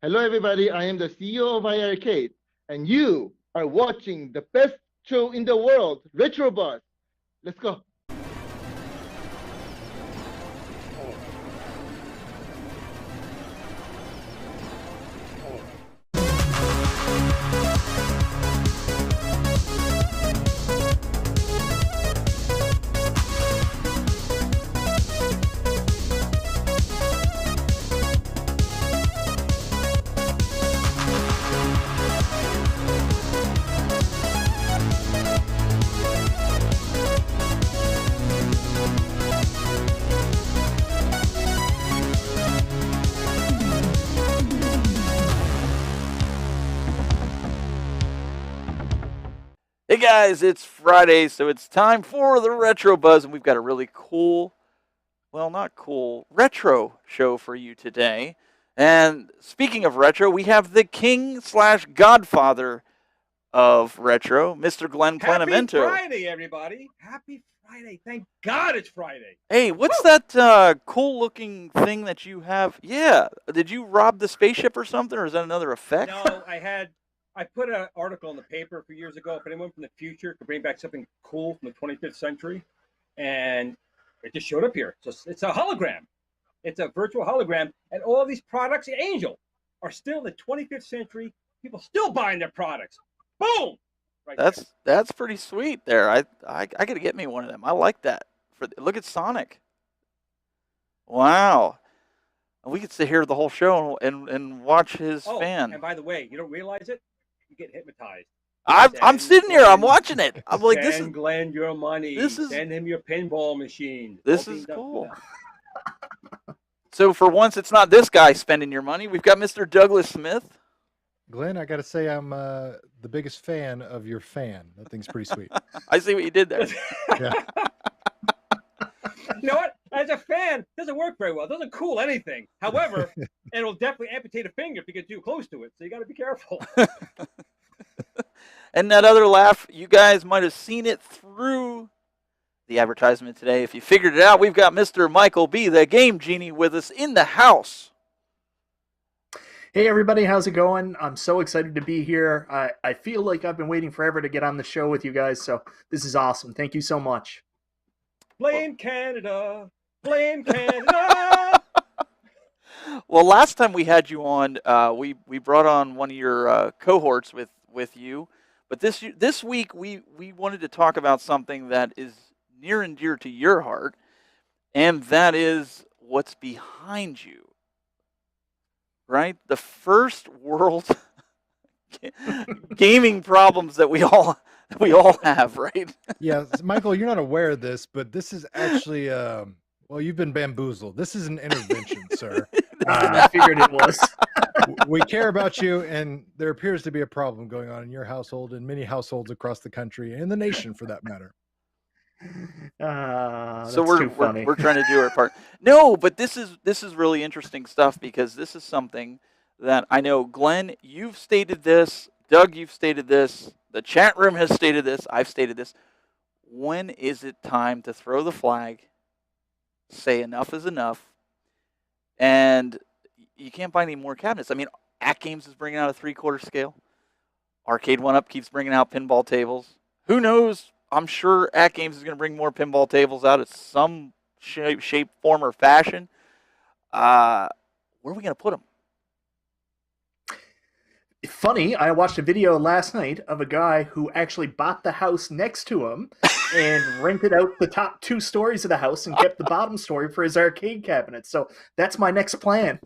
Hello, everybody. I am the CEO of iArcade, and you are watching the best show in the world, Retro Buzz. Let's go. Hey guys, it's Friday, so it's time for the Retro Buzz, and we've got a really cool, well, not cool, retro show for you today. And speaking of retro, we have the king/godfather of retro, Mr. Glen Plenamento. Happy Friday, everybody. Happy Friday. Thank God it's Friday. Hey, what's that cool-looking thing that you have? Yeah, did you rob the spaceship or something, or is that another effect? No, I put an article in the paper a few years ago if anyone from the future could bring back something cool from the 25th century, and it just showed up here. So it's a hologram. It's a virtual hologram, and all these products, Angel, are still in the 25th century. People still buying their products. Boom! Right That's pretty sweet there. I got to get me one of them. I like that. Look at Sonic. Wow. We could sit here the whole show and watch his fan. And by the way, you don't realize it? You get hypnotized. I'm sitting here. I'm watching it. I'm like, this is Glen your money. Send him your pinball machine. This is cool. So for once, it's not this guy spending your money. We've got Mr. Douglas Smith. Glenn, I got to say I'm the biggest fan of your fan. That thing's pretty sweet. I see what you did there. Yeah. You know what? As a fan, it doesn't work very well. It doesn't cool anything. However, it'll definitely amputate a finger if you get too close to it. So you got to be careful. And that other laugh, you guys might have seen it through the advertisement today. If you figured it out, we've got Mr. Michael B., the Game Genie, with us in the house. Hey everybody, how's it going? I'm so excited to be here. I feel like I've been waiting forever to get on the show with you guys, so this is awesome. Thank you so much. Blame Canada! Blame Canada! Well, last time we had you on, we brought on one of your cohorts with you, but this week we wanted to talk about something that is near and dear to your heart, and that is what's behind you. Right? The first world gaming problems that we all have, right? Yeah, Michael, you're not aware of this, but this is actually well, you've been bamboozled. This is an intervention, sir. I figured it was. We care about you, and there appears to be a problem going on in your household and many households across the country and the nation, for that matter. So we're trying to do our part. No, but this is really interesting stuff, because this is something that I know, Glenn, you've stated this, Doug, you've stated this, the chat room has stated this, I've stated this. When is it time to throw the flag, say enough is enough, and you can't buy any more cabinets? I mean, ATGames is bringing out a 3/4 scale. Arcade 1-Up keeps bringing out pinball tables. Who knows? I'm sure ATGames is going to bring more pinball tables out at some shape, form, or fashion. Where are we going to put them? Funny, I watched a video last night of a guy who actually bought the house next to him and rented out the top 2 stories of the house and kept the bottom story for his arcade cabinet. So that's my next plan.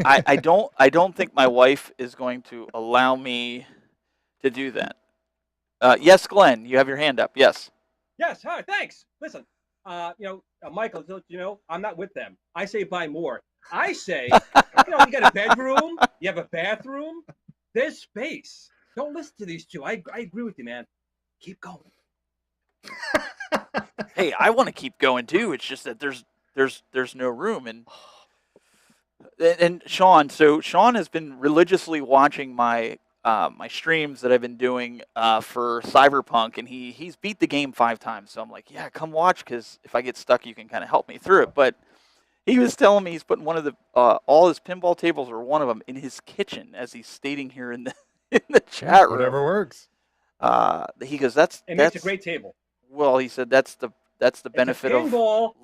I don't think my wife is going to allow me to do that. Yes, Glenn, you have your hand up. Yes. Yes. Hi. Thanks. Listen, Michael, I'm not with them. I say buy more. I say, you got a bedroom, you have a bathroom, there's space. Don't listen to these two. I agree with you, man. Keep going. Hey, I want to keep going too. It's just that there's no room. And Sean, so Sean has been religiously watching my my streams that I've been doing for Cyberpunk, and he's beat the game 5 times. So I'm like, yeah, come watch, because if I get stuck, you can kind of help me through it. But He was telling me he's putting one of the all his pinball tables or one of them in his kitchen, as he's stating here in the chat room. Whatever works. He goes, that's makes a great table. Well, he said that's the benefit of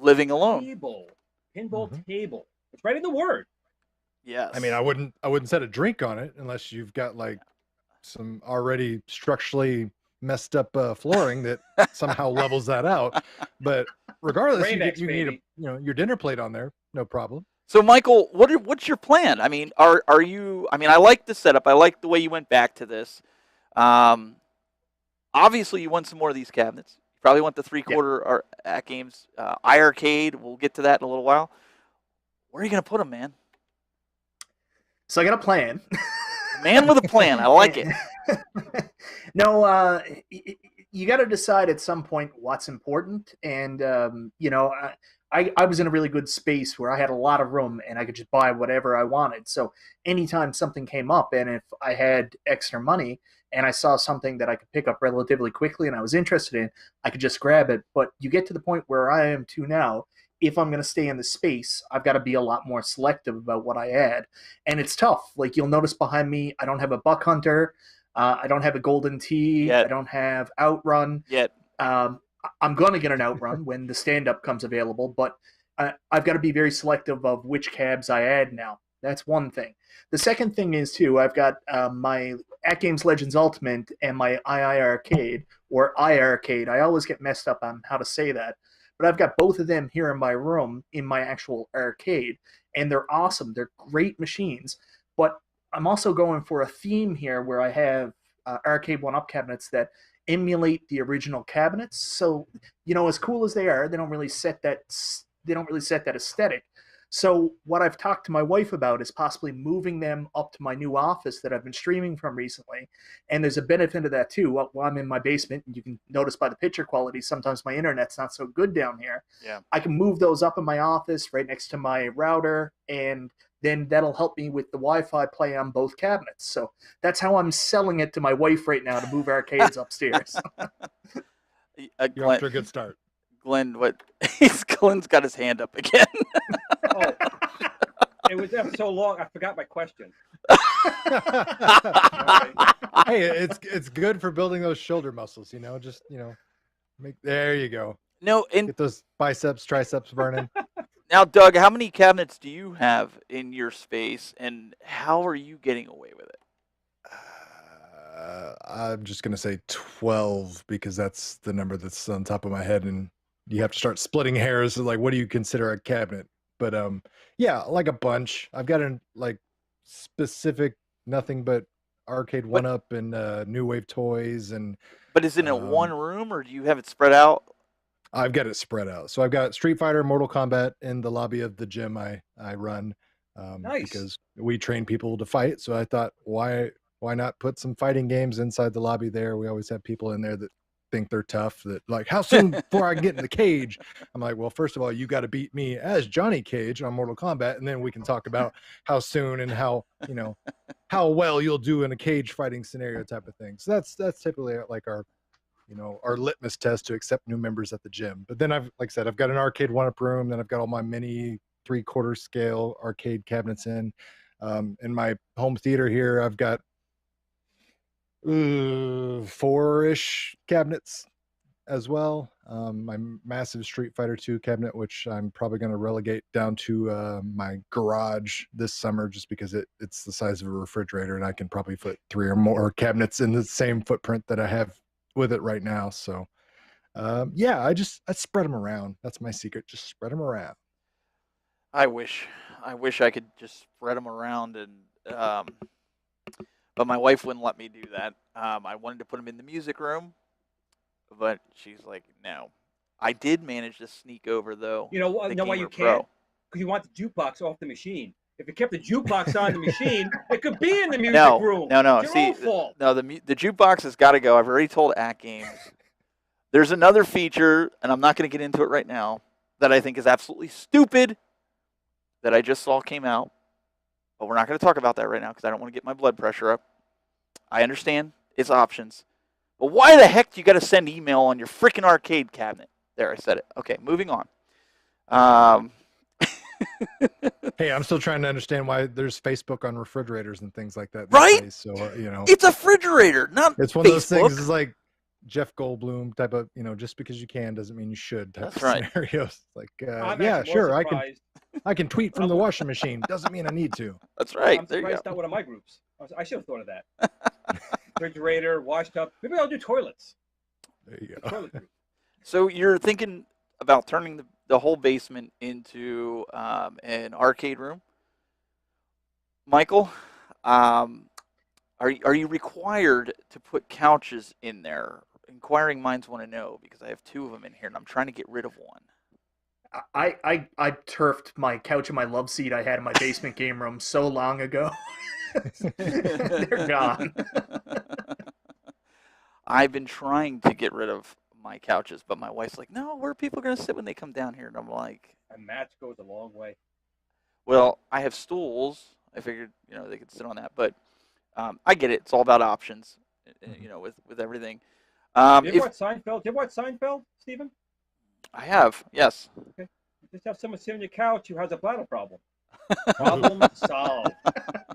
living alone. Pinball table. It's right in the word. Yes. I mean, I wouldn't set a drink on it unless you've got like some already structurally messed up flooring that somehow levels that out. But regardless, you need your dinner plate on there, no problem. So, Michael, what's your plan? I mean, are you? I mean, I like the setup. I like the way you went back to this. Obviously, you want some more of these cabinets. You probably want the 3/4 ATGames iArcade. We'll get to that in a little while. Where are you going to put them, man? So I got a plan. Man with a plan. I like it. No, you got to decide at some point what's important. And, I was in a really good space where I had a lot of room and I could just buy whatever I wanted. So anytime something came up and if I had extra money and I saw something that I could pick up relatively quickly and I was interested in, I could just grab it. But you get to the point where I am to now. If I'm going to stay in the space, I've got to be a lot more selective about what I add. And it's tough. Like you'll notice behind me, I don't have a Buck Hunter. I don't have a Golden Tee. I don't have Outrun. Yet. I'm going to get an Outrun when the stand-up comes available, but I've got to be very selective of which cabs I add now. That's one thing. The second thing is, too, I've got my ATGames Legends Ultimate and my iArcade, or iArcade. I always get messed up on how to say that. But I've got both of them here in my room in my actual arcade, and they're awesome. They're great machines. But I'm also going for a theme here where I have arcade one-up cabinets that emulate the original cabinets. So, as cool as they are, they don't really set that aesthetic. So what I've talked to my wife about is possibly moving them up to my new office that I've been streaming from recently. And there's a benefit of that too. While I'm in my basement, and you can notice by the picture quality, sometimes my internet's not so good down here. Yeah. I can move those up in my office right next to my router, and then that'll help me with the Wi-Fi play on both cabinets. So that's how I'm selling it to my wife right now to move arcades upstairs. You're off to a good start. Glenn, Glenn's got his hand up again. Oh, it was so long, I forgot my question. Hey, it's good for building those shoulder muscles, just, there you go. No, get those biceps, triceps burning. Now, Doug, how many cabinets do you have in your space, and how are you getting away with it? I'm just going to say 12 because that's the number that's on top of my head, and you have to start splitting hairs. Like, what do you consider a cabinet? But yeah, like a bunch. I've got specific nothing but arcade one-up and new wave toys and. But is it in one room, or do you have it spread out? I've got it spread out. So I've got Street Fighter, Mortal Kombat in the lobby of the gym I run. Nice. Because we train people to fight. So I thought, why not put some fighting games inside the lobby there? We always have people in there that think they're tough, that like, how soon before I can get in the cage? I'm like, well, first of all, you got to beat me as Johnny Cage on Mortal Kombat, and then we can talk about how soon and how well you'll do in a cage fighting scenario type of thing. So that's typically like our litmus test to accept new members at the gym. But then I've got an arcade one-up room, then I've got all my mini 3/4 scale arcade cabinets in my home theater here. I've got 4-ish cabinets as well. My massive Street Fighter 2 cabinet, which I'm probably going to relegate down to my garage this summer, just because it's the size of a refrigerator, and I can probably fit 3 or more cabinets in the same footprint that I have with it right now. So yeah, I spread them around. That's my secret. Just spread them around. I wish I could just spread them around, and but my wife wouldn't let me do that. I wanted to put them in the music room, but she's like, no. I did manage to sneak over, though. You know why you can't? Because you want the jukebox off the machine. If you kept the jukebox on the machine, it could be in the music room. No. It's your own fault. No, the jukebox has got to go. I've already told ATGames. There's another feature, and I'm not going to get into it right now, that I think is absolutely stupid that I just saw came out. But we're not going to talk about that right now because I don't want to get my blood pressure up. I understand it's options. But why the heck do you got to send email on your freaking arcade cabinet? There, I said it. Okay, moving on. Hey, I'm still trying to understand why there's Facebook on refrigerators and things like that. Right? Days, so you know, It's a refrigerator, not it's one Facebook. of those things. Is like Jeff Goldblum type of, just because you can doesn't mean you should type That's of right. scenarios. Like, I'm yeah, actually more sure, surprised. I can tweet from the washing machine. Doesn't mean I need to. That's right. I'm There you surprised go. it's not one of my groups. I should have thought of that. Refrigerator, washtub. Maybe I'll do toilets. There you The go. toilet group. So you're thinking about turning the whole basement into an arcade room, Michael? Are you required to put couches in there? Inquiring minds want to know because I have 2 of them in here and I'm trying to get rid of one. I turfed my couch and my love seat I had in my basement game room so long ago. They're gone. I've been trying to get rid of my couches, but my wife's like, no, where are people going to sit when they come down here? And I'm like, A match goes a long way. well, I have stools. I figured, they could sit on that, but I get it. It's all about options, with everything. You ever watch Seinfeld? You ever watch Seinfeld, Stephen? I have, yes. Okay. You just have someone sit on your couch who has a bladder problem. Problem solved.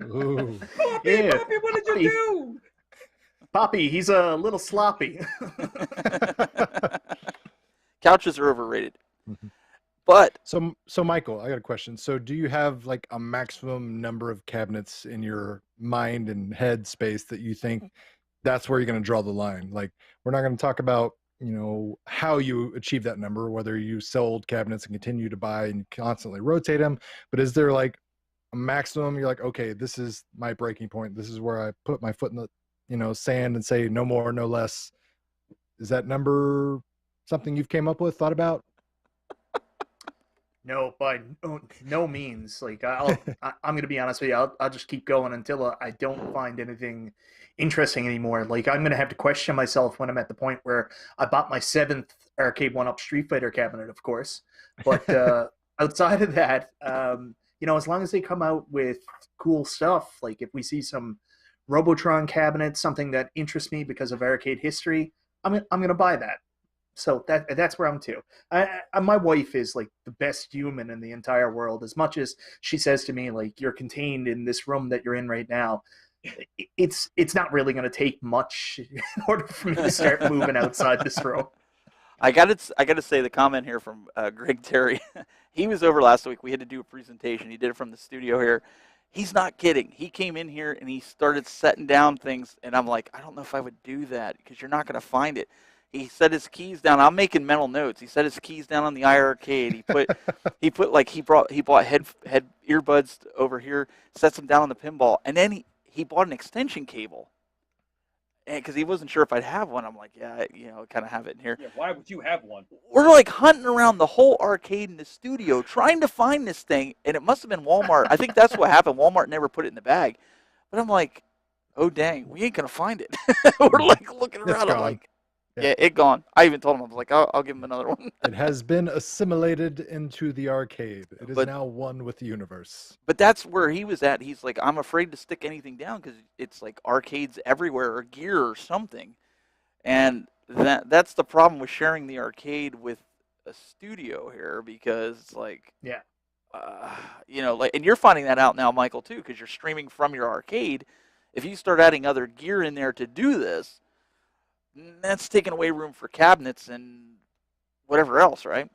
Ooh. Poppy, Yeah. Poppy, what did you do? Poppy, he's a little sloppy. Couches are overrated. Mhm. But So Michael, I got a question. So do you have like a maximum number of cabinets in your mind and head space that you think that's where you're going to draw the line? Like, we're not going to talk about, how you achieve that number, whether you sell old cabinets and continue to buy and constantly rotate them, but is there like a maximum you're like, okay, this is my breaking point. This is where I put my foot in the, sand and say no more, no less. Is that number something you've came up with, thought about? No, by no means. Like I'm going to be honest with you. I'll just keep going until I don't find anything interesting anymore. Like I'm going to have to question myself when I'm at the point where I bought my 7th arcade 1-up Street Fighter cabinet, of course. But outside of that, as long as they come out with cool stuff, like if we see some Robotron cabinets, something that interests me because of arcade history, I'm going to buy that. So that's where I'm to. My wife is like the best human in the entire world. As much as she says to me, like, you're contained in this room that you're in right now, it's not really going to take much in order for me to start moving outside this room. I got to say the comment here from Greg Terry. He was over last week. We had to do a presentation. He did it from the studio here. He's not kidding. He came in here and he started setting down things, and I'm like, I don't know if I would do that because you're not going to find it. He set his keys down. I'm making mental notes. He set his keys down on the iArcade. He bought head earbuds over here, sets them down on the pinball, and then he bought an extension cable. And because he wasn't sure if I'd have one, I'm like, yeah, kind of have it in here. Yeah, why would you have one? We're like hunting around the whole arcade in the studio trying to find this thing, and it must have been Walmart. I think that's what happened. Walmart never put it in the bag. But I'm like, oh dang, we ain't gonna find it. We're like looking around. I'm like, yeah, it gone. I even told him, I was like, I'll give him another one. It has been assimilated into the arcade. It is now one with the universe. But that's where he was at. He's like, I'm afraid to stick anything down because it's like arcades everywhere or gear or something. And that's the problem with sharing the arcade with a studio here because it's like, yeah, and you're finding that out now, Michael, too, because you're streaming from your arcade. If you start adding other gear in there to do this, that's taking away room for cabinets and whatever else, right?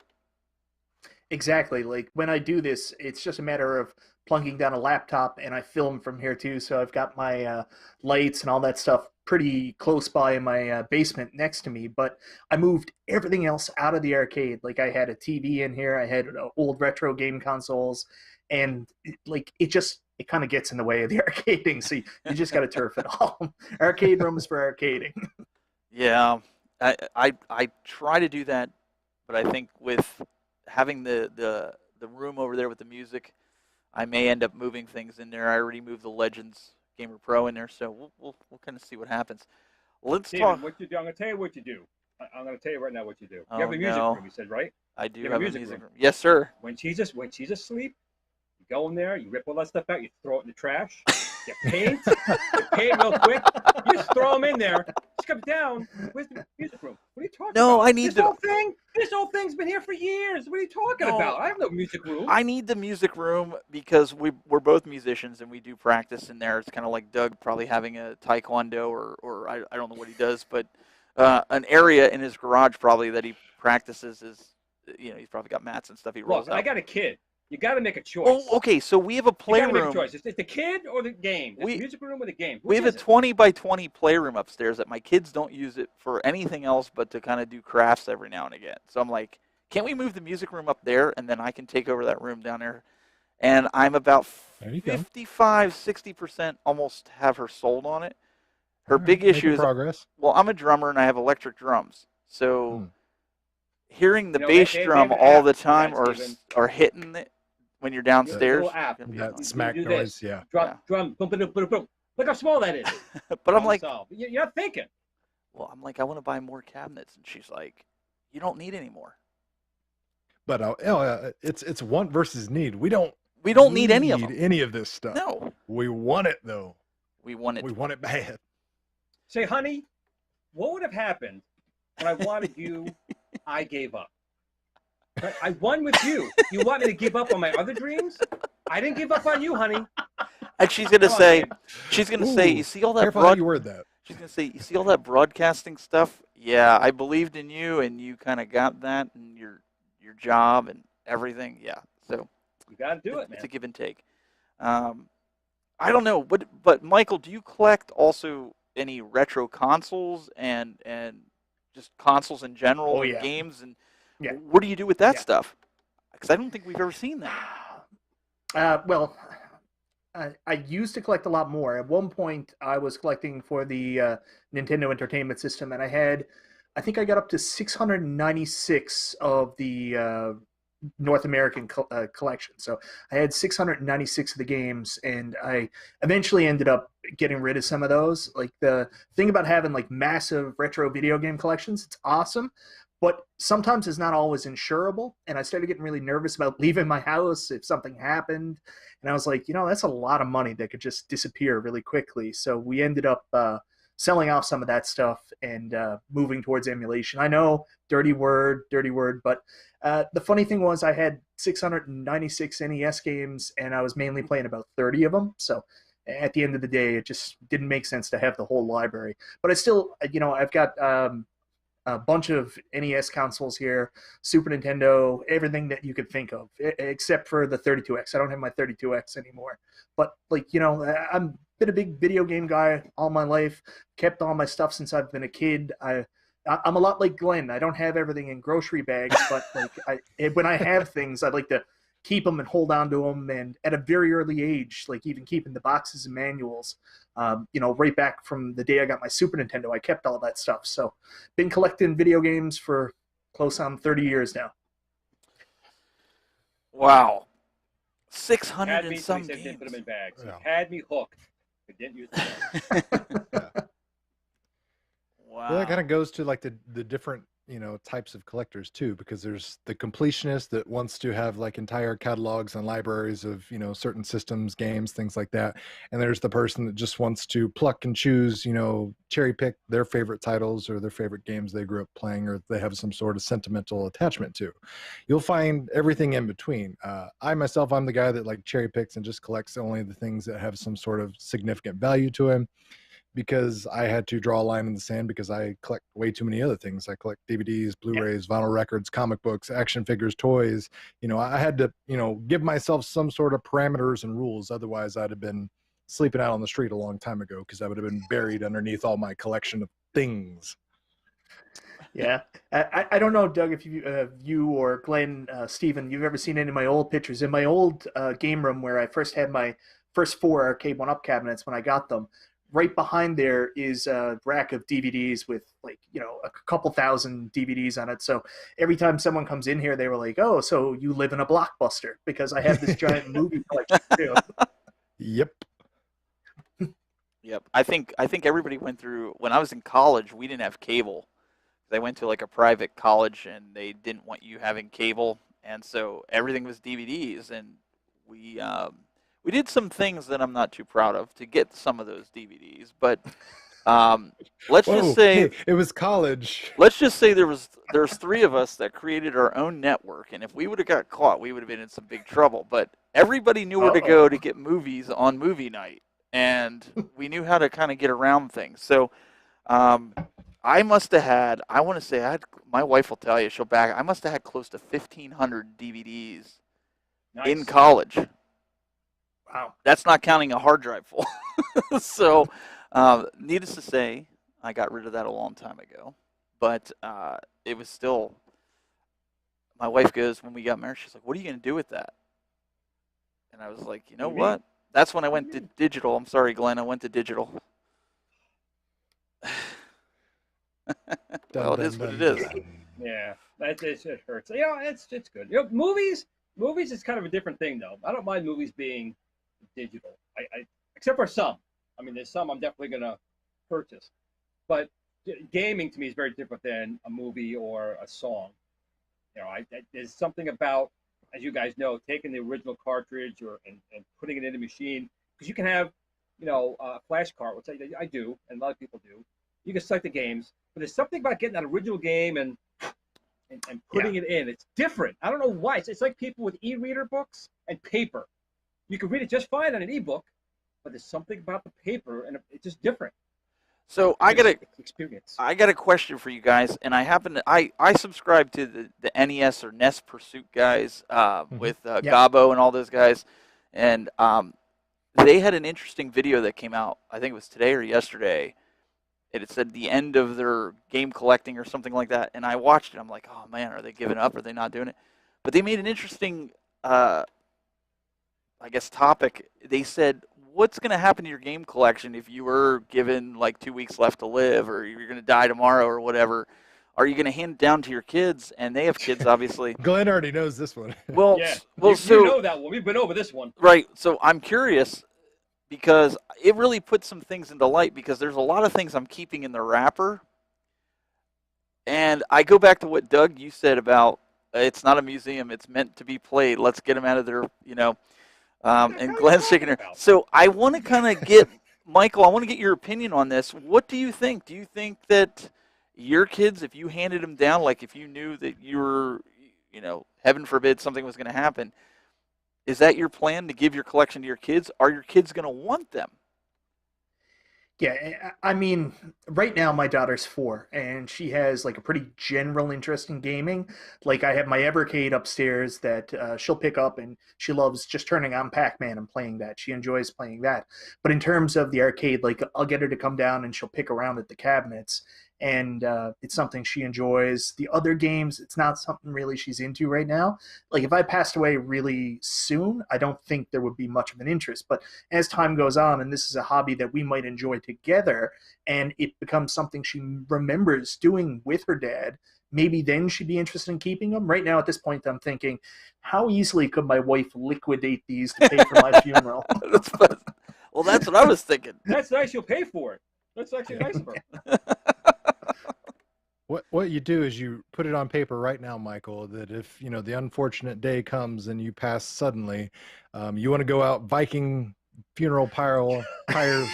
Exactly. Like when I do this, it's just a matter of plunking down a laptop, and I film from here too. So I've got my lights and all that stuff pretty close by in my basement next to me. But I moved everything else out of the arcade. Like I had a TV in here, I had old retro game consoles, and it kind of gets in the way of the arcading. So you just got to turf it all. Arcade rooms for arcading. Yeah, I try to do that, but I think with having the room over there with the music, I may end up moving things in there. I already moved the Legends Gamer Pro in there, so we'll kind of see what happens. Let's Steven, talk. what you do? I'm going to tell you what you do. I'm going to tell you right now what you do. Oh, You have a music no. room, you said, right? I do You have have a a music music room. Yes, sir. When she's asleep, you go in there, you rip all that stuff out, you throw it in the trash, you paint real quick, you just throw them in there. She's comes down, where's the music room? What are you talking No, about? I need This whole thing's been here for years. What are you talking No, about? I have no music room. I need the music room because we're both musicians and we do practice in there. It's kind of like Doug probably having a taekwondo or I don't know what he does, but an area in his garage probably that he practices is, he's probably got mats and stuff he rolls Look, out. I got a kid. You got to make a choice. Oh, okay. So we have a You got to make a playroom. choice. It's the kid or the game. It's the music room or the game. We have a 20 by 20 playroom upstairs that my kids don't use it for anything else but to kind of do crafts every now and again. So I'm like, can't we move the music room up there and then I can take over that room down there? And I'm about 55, 60% almost have her sold on it. Her big issue is progress. Well, I'm a drummer and I have electric drums. So hearing the bass they drum have an all app the for time that, Steven. or hitting it when you're downstairs. Little app. That smack do noise, this. yeah. Drum, boom, boom, boom, boom, boom. Look how small that is. But I'm like, you're not thinking. well, I'm like, I want to buy more cabinets. And she's like, you don't need any more. But it's want versus need. We don't need any of them. Any of this stuff. No. We want it though. We want it. We want it bad. Say, honey, what would have happened when I wanted you? I gave up. Right? I won with you. You want me to give up on my other dreams? I didn't give up on you, honey. And she's gonna say, you see all that Careful how you word that. She's gonna say, you see all that broadcasting stuff? Yeah, I believed in you, and you kind of got that, and your job and everything. Yeah, so you got to do it, man. It's a give and take. I don't know, but Michael, do you collect also any retro consoles and just consoles in general, and games, and what do you do with that stuff? Because I don't think we've ever seen that. Well, I used to collect a lot more. At one point, I was collecting for the Nintendo Entertainment System, and I think I got up to 696 of the North American collection. So I had 696 of the games, and I eventually ended up getting rid of some of those. Like, the thing about having like massive retro video game collections, it's awesome, but sometimes it's not always insurable. And I started getting really nervous about leaving my house if something happened. And I was like, that's a lot of money that could just disappear really quickly. So we ended up selling off some of that stuff and moving towards emulation. I know, dirty word, but the funny thing was I had 696 NES games, and I was mainly playing about 30 of them. So at the end of the day, it just didn't make sense to have the whole library. But I still, I've got a bunch of NES consoles here, Super Nintendo, everything that you could think of, except for the 32X. I don't have my 32X anymore. But, I'm been a big video game guy all my life, kept all my stuff since I've been a kid. I'm a lot like Glenn. I don't have everything in grocery bags, but when I have things, I'd like to keep them and hold on to them. And at a very early age, like even keeping the boxes and manuals, right back from the day I got my Super Nintendo, I kept all that stuff. So been collecting video games for close on 30 years now. Wow. 600 and some games. Didn't put them in bags. Yeah. Had me hooked. I didn't use them. Wow. Well, that kind of goes to like the different types of collectors too, because there's the completionist that wants to have like entire catalogs and libraries of certain systems, games, things like that, and there's the person that just wants to pluck and choose, cherry pick their favorite titles or their favorite games they grew up playing or they have some sort of sentimental attachment to. You'll find everything in between. I'm the guy that like cherry picks and just collects only the things that have some sort of significant value to him, because I had to draw a line in the sand because I collect way too many other things. I collect DVDs, Blu-rays, vinyl records, comic books, action figures, toys. I had to, give myself some sort of parameters and rules. Otherwise, I'd have been sleeping out on the street a long time ago because I would have been buried underneath all my collection of things. Yeah. I don't know, Doug, if you or Glenn, Steven, you've ever seen any of my old pictures. In my old game room where I first had my first 4 Arcade 1-Up cabinets when I got them, right behind there is a rack of DVDs with a couple thousand DVDs on it. So every time someone comes in here, they were like, "Oh, so you live in a Blockbuster?" Because I have this giant movie collection too. Yep. Yep. I think everybody went through, when I was in college, we didn't have cable. They went to like a private college and they didn't want you having cable. And so everything was DVDs, and we did some things that I'm not too proud of to get some of those DVDs, but Let's Whoa, just say hey, it was college. let's just say there's three of us that created our own network, and if we would have got caught, we would have been in some big trouble. But everybody knew where to go to get movies on movie night, and we knew how to kind of get around things. So I must have had, I want to say, my wife will tell you, she'll back, I must have had close to 1,500 DVDs in college. Wow. That's not counting a hard drive full. So, needless to say, I got rid of that a long time ago. But it was still, my wife goes, when we got married, she's like, what are you going to do with that? And I was like, you know what? That's when I went to digital. I'm sorry, Glenn, I went to digital. Well, it is what it is. Yeah, it hurts. You know, it's good. You know, movies is kind of a different thing, though. I don't mind movies being digital. I except for some. I mean, there's some I'm definitely gonna purchase, but gaming to me is very different than a movie or a song. You know, there's something about, as you guys know, taking the original cartridge and putting it in a machine, because you can have, you know, a flash card, which I do, and a lot of people do. You can select the games, but there's something about getting that original game and putting it in. It's different. I don't know why. It's like people with e-reader books and paper. You can read it just fine on an e-book, but there's something about the paper, and it's just different. So I got a question for you guys, and I subscribe to the NES or NES Pursuit guys with Gabo and all those guys, and they had an interesting video that came out. I think it was today or yesterday. It said the end of their game collecting or something like that, and I watched it. I'm like, oh man, are they giving up? Are they not doing it? But they made an interesting, I guess, topic. They said, what's going to happen to your game collection if you were given like 2 weeks left to live, or you're going to die tomorrow or whatever? Are you going to hand it down to your kids? And they have kids, obviously. Glenn already knows this one. Well, yeah. So you know that one. We've been over this one. Right. So I'm curious, because it really puts some things into light, because there's a lot of things I'm keeping in the wrapper. And I go back to what, Doug, you said about it's not a museum, it's meant to be played. Let's get them out of their, you know, and Glenn's shaking her. So I want to kind of get, Michael, I want to get your opinion on this. What do you think? Do you think that your kids, if you handed them down, like if you knew that you were, you know, heaven forbid something was going to happen, is that your plan, to give your collection to your kids? Are your kids going to want them? Yeah, I mean, right now my daughter's 4, and she has like a pretty general interest in gaming. Like I have my Evercade upstairs that she'll pick up, and she loves just turning on Pac-Man and playing that. She enjoys playing that. But in terms of the arcade, like I'll get her to come down and she'll pick around at the cabinets, and it's something she enjoys. The other games, it's not something really she's into right now. Like if I passed away really soon, I don't think there would be much of an interest. But as time goes on, and this is a hobby that we might enjoy together, and it becomes something she remembers doing with her dad, maybe then she'd be interested in keeping them. Right now, at this point, I'm thinking, how easily could my wife liquidate these to pay for my funeral? Well, that's what I was thinking. That's nice. You'll pay for it. That's actually nice of her. What you do is you put it on paper right now, Michael, that if, you know, the unfortunate day comes and you pass suddenly, you want to go out Viking funeral pyre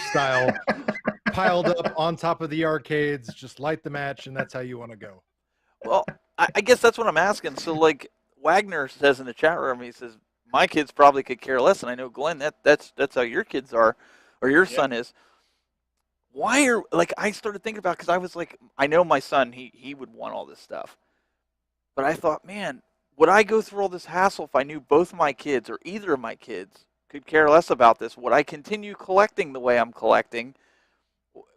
style, piled up on top of the arcades, just light the match, and that's how you want to go. Well, I guess that's what I'm asking. So, like Wagner says in the chat room, he says, my kids probably could care less, and I know, Glenn, that's how your kids are, or your son is. Why are, like, I started thinking about, because I was like, I know my son, he would want all this stuff. But I thought, man, would I go through all this hassle if I knew both of my kids or either of my kids could care less about this? Would I continue collecting the way I'm collecting?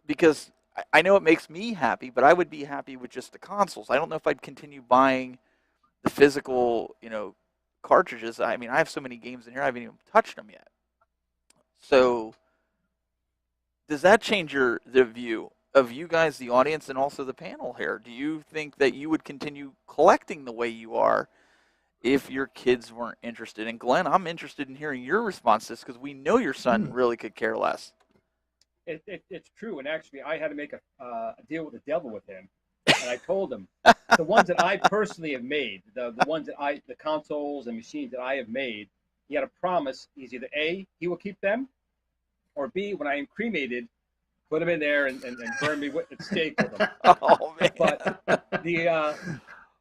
Because I know it makes me happy, but I would be happy with just the consoles. I don't know if I'd continue buying the physical, you know, cartridges. I mean, I have so many games in here, I haven't even touched them yet. So does that change the view of you guys, the audience, and also the panel here? Do you think that you would continue collecting the way you are if your kids weren't interested? And Glenn, I'm interested in hearing your response to this, because we know your son really could care less. It's true, and actually, I had to make a deal with the devil with him, and I told him the ones that I personally have made, the ones that the consoles and machines that I have made, he had a promise. He's either A, he will keep them, or B, when I am cremated, put them in there and burn me with at stake with them. Oh man. But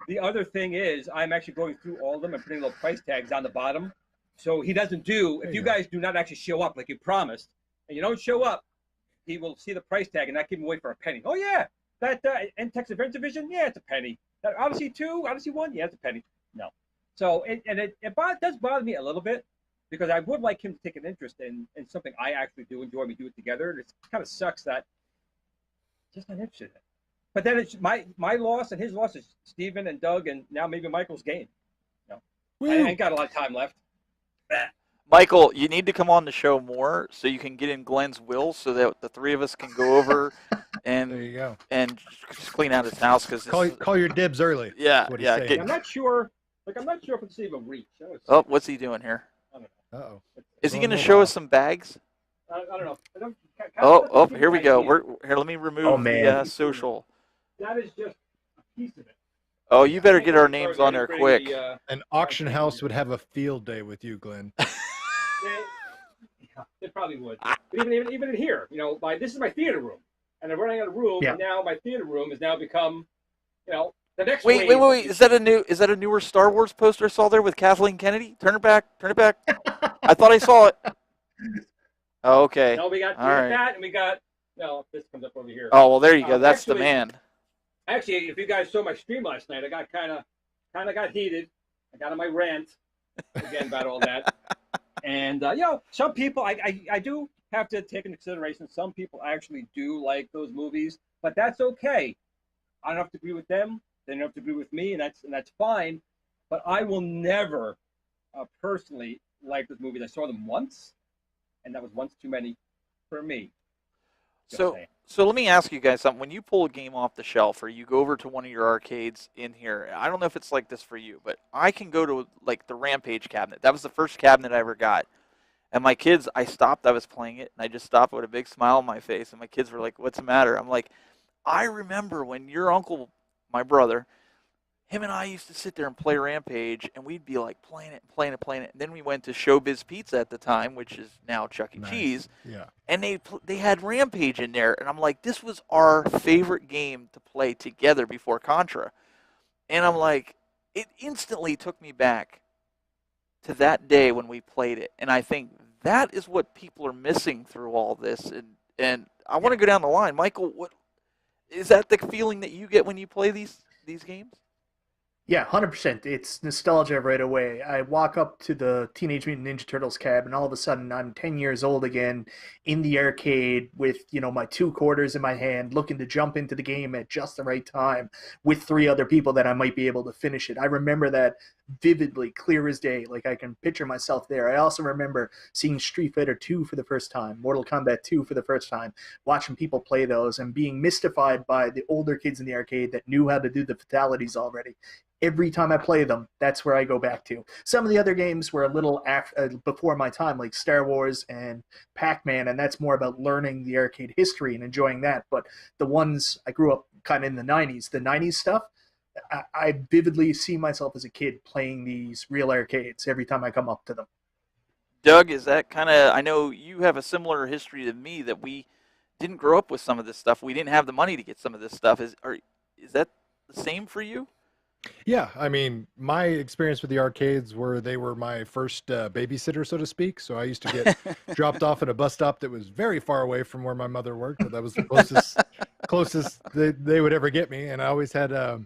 the other thing is, I'm actually going through all of them and putting little price tags on the bottom. So he doesn't do, if you guys do not actually show up like you promised, and you don't show up, he will see the price tag and not give him away for a penny. Oh yeah, that N-Tex Event Division, yeah, it's a penny. That Odyssey 2, Odyssey 1, yeah, it's a penny. No. So it does bother me a little bit, because I would like him to take an interest in something I actually do enjoy. We do it together. It kind of sucks that just not interested in it. But then it's my loss and his loss is Steven and Doug and now maybe Michael's gain. I ain't got a lot of time left. Michael, you need to come on the show more so you can get in Glenn's will, so that the three of us can go over and There you go. and just clean out his house. Because Call your dibs early. Yeah, That's what he's yeah, saying. get- I'm not sure. I'm not sure if it's even reach. Oh, what's he doing here? I don't know. Uh-oh. Is he Going going to a show while. us some bags? I don't know. Oh, here we go. Here, let me remove Oh, the man. social. That is just a piece of it. Oh, you better get our names on there quick. An auction house would have a field day with you, Glenn. It probably would. But even in here, this is my theater room, and I'm running out of room. Yeah. And now my theater room has now become, the next. Wait. Is that a newer Star Wars poster I saw there with Kathleen Kennedy? Turn it back. I thought I saw it. Oh, okay. No, we got that, and we got. No, this comes up over here. Oh, well, there you go. That's the actually- man. Actually, if you guys saw my stream last night, I got kind of got heated. I got on my rant again about all that. And some people I do have to take into consideration. Some people actually do like those movies, but that's okay. I don't have to agree with them. They don't have to agree with me, and that's fine. But I will never personally like those movies. I saw them once, and that was once too many for me. Just saying. So let me ask you guys something. When you pull a game off the shelf or you go over to one of your arcades in here, I don't know if it's like this for you, but I can go to like the Rampage cabinet. That was the first cabinet I ever got. And my kids, I was playing it, and I just stopped with a big smile on my face. And my kids were like, "What's the matter?" I'm like, I remember when your uncle, my brother, him and I used to sit there and play Rampage, and we'd be like playing it. And then we went to Showbiz Pizza at the time, which is now Chuck E. Nice. Cheese. Yeah. And they had Rampage in there, and I'm like, this was our favorite game to play together before Contra. And I'm like, it instantly took me back to that day when we played it. And I think that is what people are missing through all this. And I want to go down the line. Michael, what is that the feeling that you get when you play these games? Yeah, 100%. It's nostalgia right away. I walk up to the Teenage Mutant Ninja Turtles cab, and all of a sudden I'm 10 years old again in the arcade with, my 2 quarters in my hand, looking to jump into the game at just the right time with 3 other people that I might be able to finish it. I remember that vividly, clear as day. Like, I can picture myself there. I also remember seeing Street Fighter 2 for the first time, Mortal Kombat 2 for the first time, watching people play those and being mystified by the older kids in the arcade that knew how to do the fatalities already. Every time I play them, that's where I go back to. Some of the other games were a little before my time, like Star Wars and Pac-Man, and that's more about learning the arcade history and enjoying that. But the ones I grew up kind of in the 90s stuff, I vividly see myself as a kid playing these real arcades every time I come up to them. Doug, is that kind of, I know you have a similar history to me that we didn't grow up with some of this stuff. We didn't have the money to get some of this stuff. Is that the same for you? Yeah, I mean, my experience with the arcades they were my first babysitter, so to speak. So I used to get dropped off at a bus stop that was very far away from where my mother worked, but that was the closest they would ever get me. And I always had it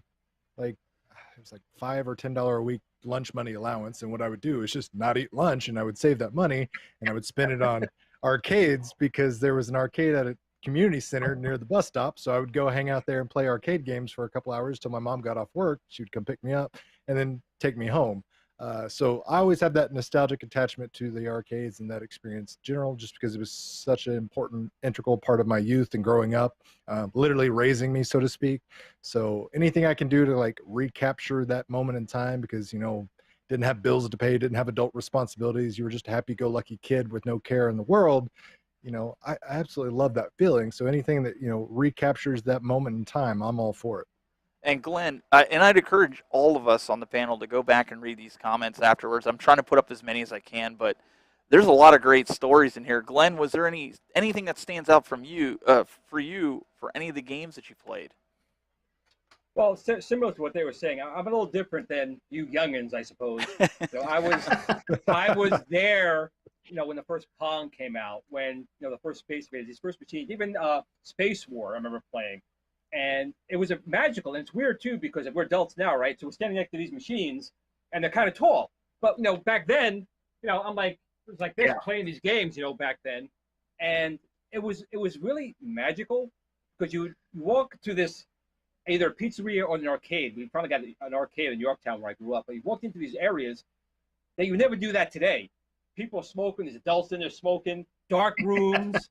was like $5 or $10 a week lunch money allowance. And what I would do is just not eat lunch, and I would save that money and I would spend it on arcades, because there was an arcade at a community center near the bus stop. So I would go hang out there and play arcade games for a couple hours till my mom got off work. She would come pick me up and then take me home. So I always have that nostalgic attachment to the arcades and that experience in general, just because it was such an important, integral part of my youth and growing up, literally raising me, so to speak. So anything I can do to like recapture that moment in time, because, didn't have bills to pay, didn't have adult responsibilities. You were just a happy-go-lucky kid with no care in the world. I absolutely love that feeling. So anything that, recaptures that moment in time, I'm all for it. And Glenn, and I'd encourage all of us on the panel to go back and read these comments afterwards. I'm trying to put up as many as I can, but there's a lot of great stories in here. Glenn, was there anything that stands out from you for any of the games that you played? Well, similar to what they were saying, I'm a little different than you youngins, I suppose. So I was there, when the first Pong came out, when the first Space Invaders, these first machines, even Space War, I remember playing, and it was magical. And it's weird too because we're adults now, right? So we're standing next to these machines, and they're kind of tall. But back then, I'm like it was like this playing these games, back then, and it was really magical because you would walk to this. Either a pizzeria or an arcade. We probably got an arcade in Yorktown where I grew up. But you walked into these areas that you would never do that today. People are smoking. There's adults in there smoking. Dark rooms.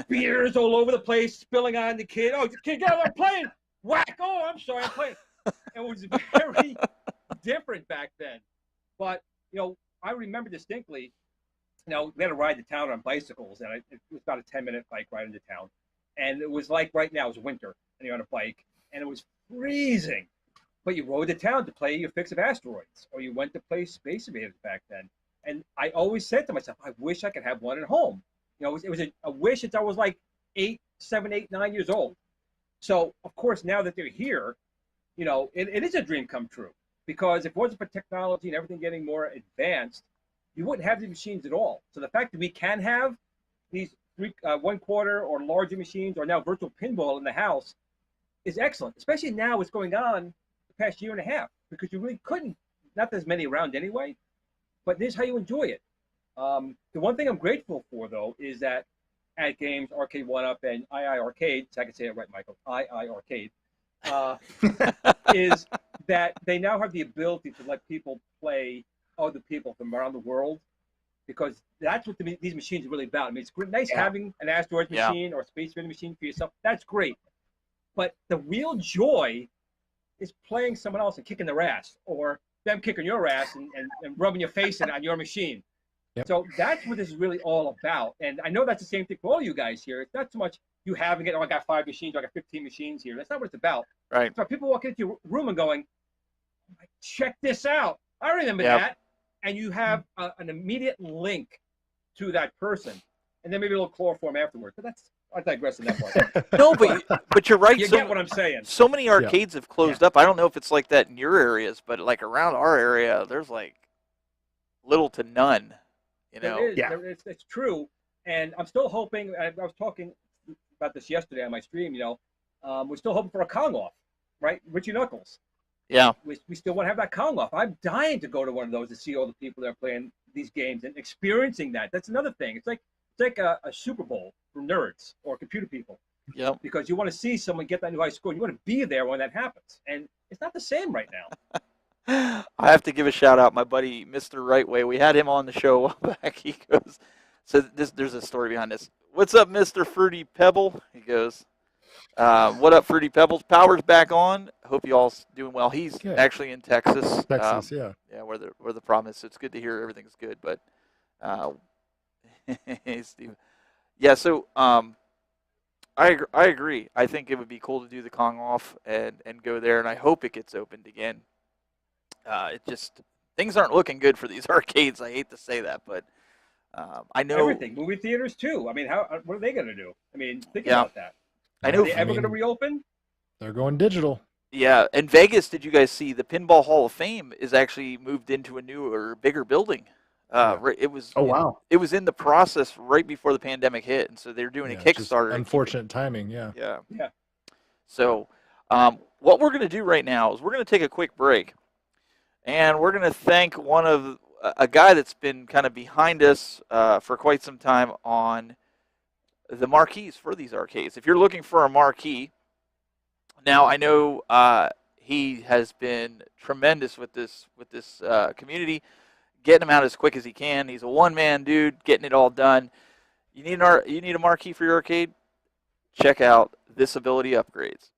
Beers all over the place, spilling on the kid. Oh, kid, get out! I'm playing. Whack! Oh, I'm sorry, I'm playing. It was very different back then. But I remember distinctly. We had to ride to town on bicycles, and it was about a 10-minute bike ride into town. And it was like right now it's winter, and you're on a bike. And it was freezing, but you rode to town to play your fix of asteroids, or you went to play Space Invaders back then. And I always said to myself, I wish I could have one at home. It was a wish since I was like 7, 8, 9 years old. So of course, now that they're here, it is a dream come true. Because if it wasn't for technology and everything getting more advanced, you wouldn't have these machines at all. So the fact that we can have these 1/4 or larger machines, or now virtual pinball in the house, is excellent, especially now what's going on the past year and a half, because you really couldn't, not there's many around anyway, but this is how you enjoy it. The one thing I'm grateful for, though, is that ATGames, Arcade 1-Up, and II Arcade, so I can say it right, Michael, II Arcade, is that they now have the ability to let people play other people from around the world, because that's what these machines are really about. I mean, it's nice having an asteroid machine or a space invading machine for yourself. That's great. But the real joy is playing someone else and kicking their ass, or them kicking your ass and rubbing your face on your machine. Yep. So that's what this is really all about. And I know that's the same thing for all you guys here. It's not so much you having it, I got 5 machines, or I got 15 machines here. That's not what it's about. Right. So people walk into your room and going, check this out. I remember that. And you have an immediate link to that person. And then maybe a little chloroform afterwards. But I digress in that part. No, but you're right. You get what I'm saying. So many arcades have closed up. I don't know if it's like that in your areas, but like around our area, there's like little to none. It's true. And I'm still hoping. I was talking about this yesterday on my stream. We're still hoping for a Kong off, right? Richie Knuckles. Yeah. We still want to have that Kong off. I'm dying to go to one of those to see all the people that are playing these games and experiencing that. That's another thing. It's like a Super Bowl for nerds or computer people. Yeah. Because you want to see someone get that new high score. You want to be there when that happens. And it's not the same right now. I have to give a shout out, my buddy, Mr. Rightway. We had him on the show a while back. He goes, there's a story behind this. What's up, Mr. Fruity Pebble? He goes, what up, Fruity Pebbles? Power's back on. Hope you all's doing well. He's actually in Texas. Yeah, where the problem is. So it's good to hear everything's good. But hey, Steve. Yeah, so I agree. I think it would be cool to do the Kong off and go there, and I hope it gets opened again. It just, things aren't looking good for these arcades. I hate to say that, but I know everything. Movie theaters too. I mean, what are they going to do? I mean, think about that. I know. Are they ever going to reopen? They're going digital. Yeah, in Vegas, did you guys see the Pinball Hall of Fame is actually moved into a newer, bigger building? It was. Oh wow! It was in the process right before the pandemic hit, and so they're doing a Kickstarter. Unfortunate timing. Yeah. Yeah. So, what we're going to do right now is we're going to take a quick break, and we're going to thank a guy that's been kind of behind us for quite some time on the marquees for these arcades. If you're looking for a marquee, now I know he has been tremendous with this community, getting them out as quick as he can. He's a one-man dude, getting it all done. You need a marquee for your arcade? Check out This Ability Upgrades.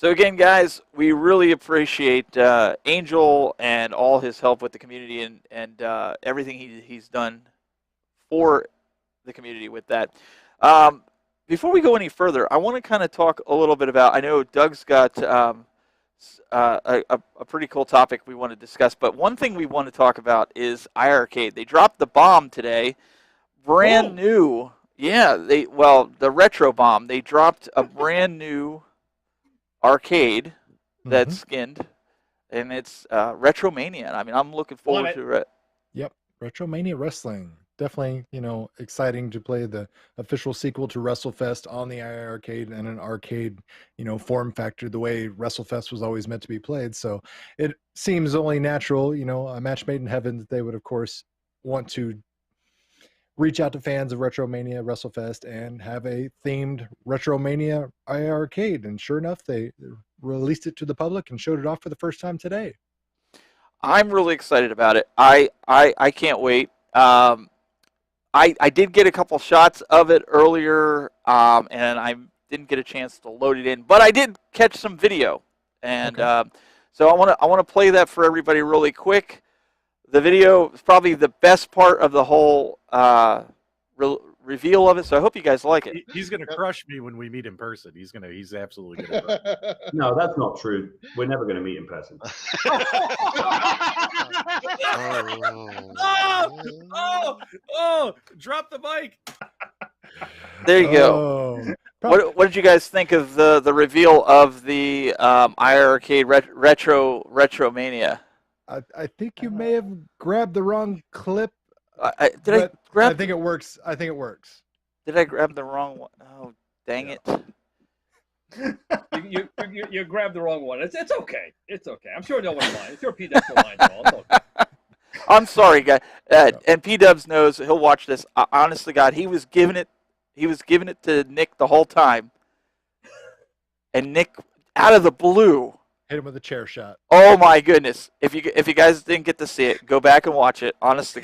So again, guys, we really appreciate Angel and all his help with the community and everything he's done for the community with that. Before we go any further, I want to kind of talk a little bit about, I know Doug's got a pretty cool topic we want to discuss, but one thing we want to talk about is iArcade. They dropped the bomb today, brand new. Yeah, the retro bomb. They dropped a brand new arcade that's skinned, and it's Retromania. I mean, I'm looking forward to it. Yep, Retromania Wrestling. Definitely, exciting to play the official sequel to WrestleFest on the iArcade and an arcade, form factor the way WrestleFest was always meant to be played. So it seems only natural, a match made in heaven, that they would, of course, want to reach out to fans of Retromania WrestleFest and have a themed Retromania iArcade. And sure enough, they released it to the public and showed it off for the first time today. I'm really excited about it. I can't wait. I did get a couple shots of it earlier, and I didn't get a chance to load it in, but I did catch some video, and so I want to play that for everybody really quick. The video is probably the best part of the whole reveal of it, so I hope you guys like it. He's going to crush me when we meet in person. He's absolutely going to. No, that's not true. We're never going to meet in person. Oh! Drop the mic. There you go. What did you guys think of the reveal of the iArcade Retromania? I think you may have grabbed the wrong clip. I think it works. Did I grab the wrong one? Oh, dang it. You grabbed the wrong one. It's okay. It's okay. I'm sure no one minds. I'm sure P Dubs will mind at all. It's okay. I'm sorry, guys. And P Dubs knows, he'll watch this. Honestly, God, he was giving it to Nick the whole time, and Nick, out of the blue, hit him with a chair shot. Oh my goodness! If you guys didn't get to see it, go back and watch it. Honestly,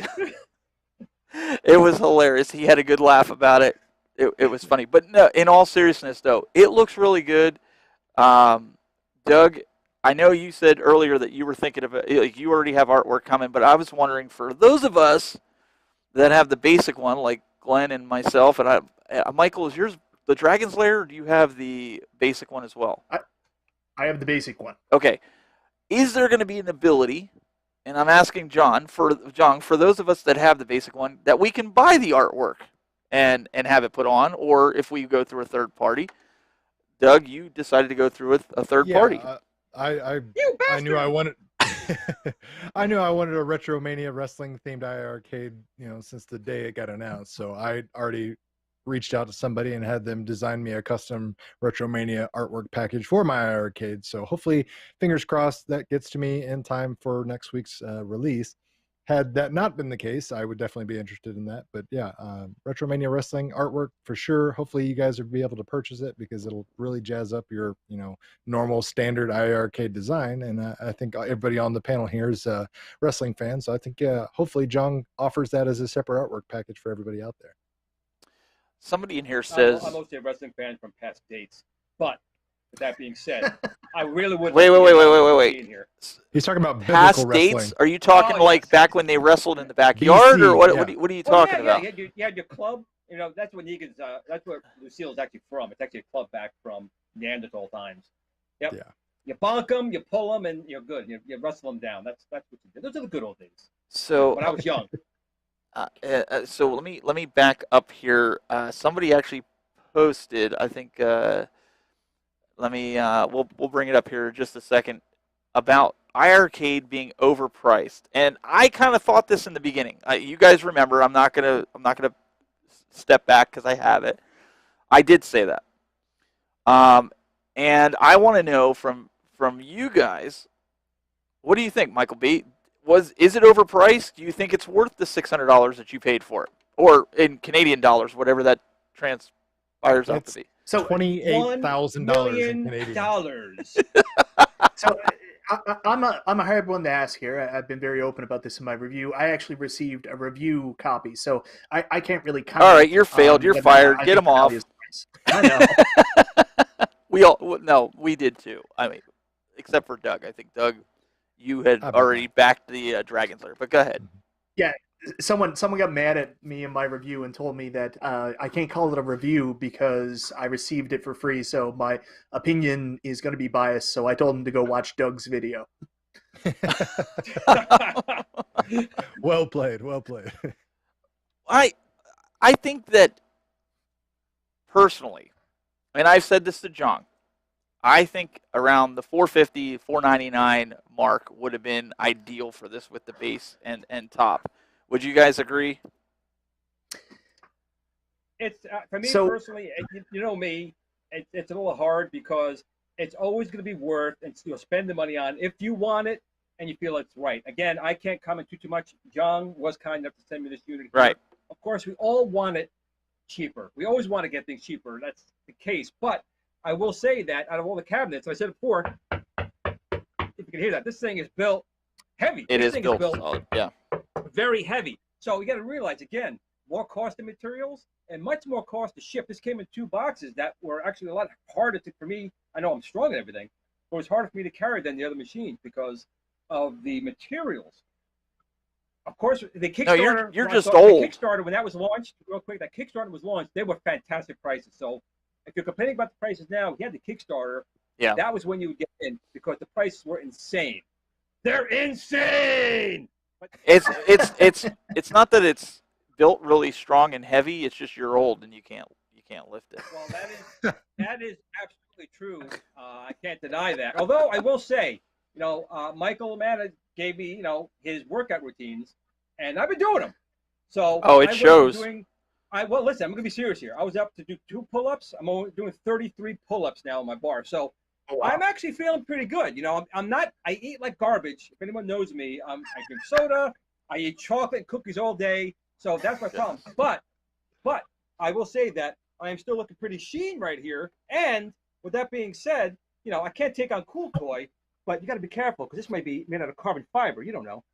it was hilarious. He had a good laugh about it. It was funny. But no, in all seriousness, though, it looks really good. Doug, I know you said earlier that you were thinking of it, like you already have artwork coming, but I was wondering, for those of us that have the basic one, like Glenn and myself, and Michael, is yours the Dragon's Lair, or do you have the basic one as well? I have the basic one. Okay. Is there going to be an ability, and I'm asking John, for those of us that have the basic one, that we can buy the artwork and have it put on, or if we go through a third party? Doug, you decided to go through with a third party. I knew I wanted I knew I wanted a Retromania wrestling themed iArcade, since the day it got announced. So I already reached out to somebody and had them design me a custom Retromania artwork package for my iArcade. So hopefully, fingers crossed, that gets to me in time for next week's release. Had that not been the case, I would definitely be interested in that. But yeah, Retromania wrestling artwork for sure. Hopefully you guys will be able to purchase it, because it'll really jazz up your, normal standard iArcade design. And I think everybody on the panel here is a wrestling fan. So I think, hopefully John offers that as a separate artwork package for everybody out there. Somebody in here says... I'm mostly a wrestling fan from past dates. But with that being said, I really would... Wait. He's talking about past wrestling. dates? Are you talking back when they wrestled in the backyard, or what? Yeah. What are you talking about? Yeah, you had your club. That's what that's where Lucille is actually from. It's actually a club back from Neanderthal times. Yep. Yeah. You bonk them, you pull them, and you're good. You wrestle them down. That's what you did. Those are the good old days. So when I was young. So let me back up here. Somebody actually posted, I think. We'll bring it up here in just a second, about iArcade being overpriced, and I kind of thought this in the beginning. You guys remember? I'm not gonna step back because I have it. I did say that, and I want to know from you guys, what do you think, Michael B? Is it overpriced? Do you think it's worth the $600 that you paid for it, or in Canadian dollars, whatever that transpires out to be? So $28,000 in Canadian. So I'm a hard one to ask here. I've been very open about this in my review. I actually received a review copy, so I can't really comment. All right, you're failed. You're fired. Get them off. I know. we did too. I mean, except for Doug. I think Doug, you had I bet already not. backed the Dragon Slayer. But go ahead. Yeah, someone got mad at me in my review and told me that I can't call it a review because I received it for free, so my opinion is going to be biased. So I told him to go watch Doug's video. Well played. Well played. I think that personally, and I've said this to John, I think around the 450, 499 mark would have been ideal for this with the base and top. Would you guys agree? It's for me So- personally. You know me. It's a little hard because it's always going to be worth and spend the money on if you want it and you feel it's right. Again, I can't comment too much. John was kind enough to send me this unit here. Right. Of course, we all want it cheaper. We always want to get things cheaper. That's the case. But I will say that out of all the cabinets, I said it before, if you can hear that, this thing is built heavy. It This is thing built solid. Yeah. very heavy. So you got to realize, again, more cost of materials and much more cost to ship. This came in 2 boxes that were actually a lot harder for me. I know I'm strong and everything, but it was harder for me to carry than the other machines because of the materials. Of course, the Kickstarter. you're when I just saw old. The Kickstarter, when that was launched, real quick, that Kickstarter was launched, they were fantastic prices. So if you're complaining about the prices now, if you had the Kickstarter, Yeah. that was when you would get in because the prices were insane. They're insane. But It's not that it's built really strong and heavy. It's just you're old and you can't lift it. well, that is absolutely true. I can't deny that. Although I will say, Michael Mania gave me, his workout routines, and I've been doing them. So Oh, it I was shows. listen, I'm going to be serious here. I was up to do 2 pull-ups. I'm only doing 33 pull-ups now on my bar. So I'm actually feeling pretty good. I'm not. I eat like garbage. If anyone knows me, I drink soda. I eat chocolate and cookies all day. So that's my problem. But I will say that I am still looking pretty sheen right here. And with that being said, I can't take on Cool Toy, but you got to be careful because this might be made out of carbon fiber. You don't know.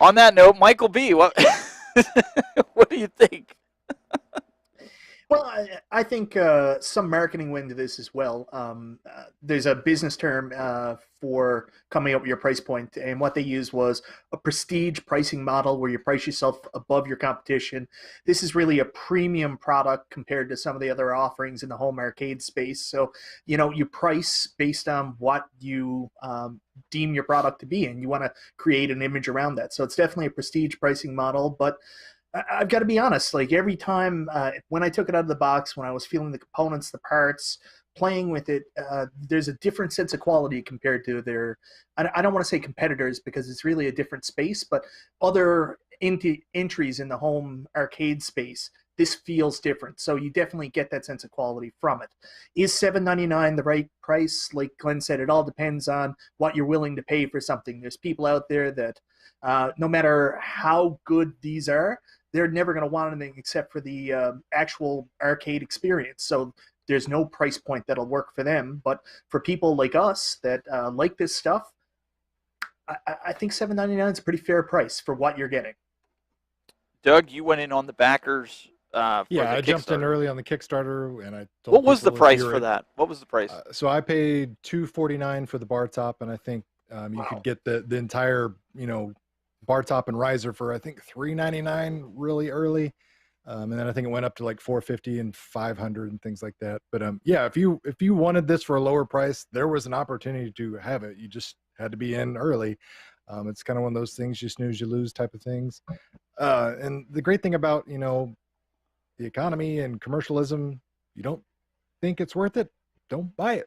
On that note, Michael B, what what do you think? Well, I think some marketing went into this as well. There's a business term for coming up with your price point, and what they used was a prestige pricing model where you price yourself above your competition. This is really a premium product compared to some of the other offerings in the home arcade space. So, you price based on what you deem your product to be, and you want to create an image around that. So it's definitely a prestige pricing model, but I've got to be honest, like every time when I took it out of the box, when I was feeling the components, the parts, playing with it, there's a different sense of quality compared to their, I don't want to say competitors because it's really a different space, but other entries in the home arcade space. This feels different. So you definitely get that sense of quality from it. Is $7.99 the right price? Like Glenn said, it all depends on what you're willing to pay for something. There's people out there that no matter how good these are, they're never going to want anything except for the actual arcade experience. So there's no price point that'll work for them. But for people like us that like this stuff, I think $7.99 is a pretty fair price for what you're getting. Doug, you went in on the backers. For Yeah, the I jumped in Kickstarter. early on the Kickstarter, and I told What was the people, if price you're for that? What was the price? So I paid $249 for the bar top, and I think you Wow. could get the entire bar top and riser for I think $399 really early, and then I think it went up to like $450 and $500 and things like that. But yeah, if you wanted this for a lower price, there was an opportunity to have it. You just had to be in early. It's kind of one of those things, you snooze you lose type of things. And the great thing about the economy and commercialism, you don't think it's worth it, don't buy it.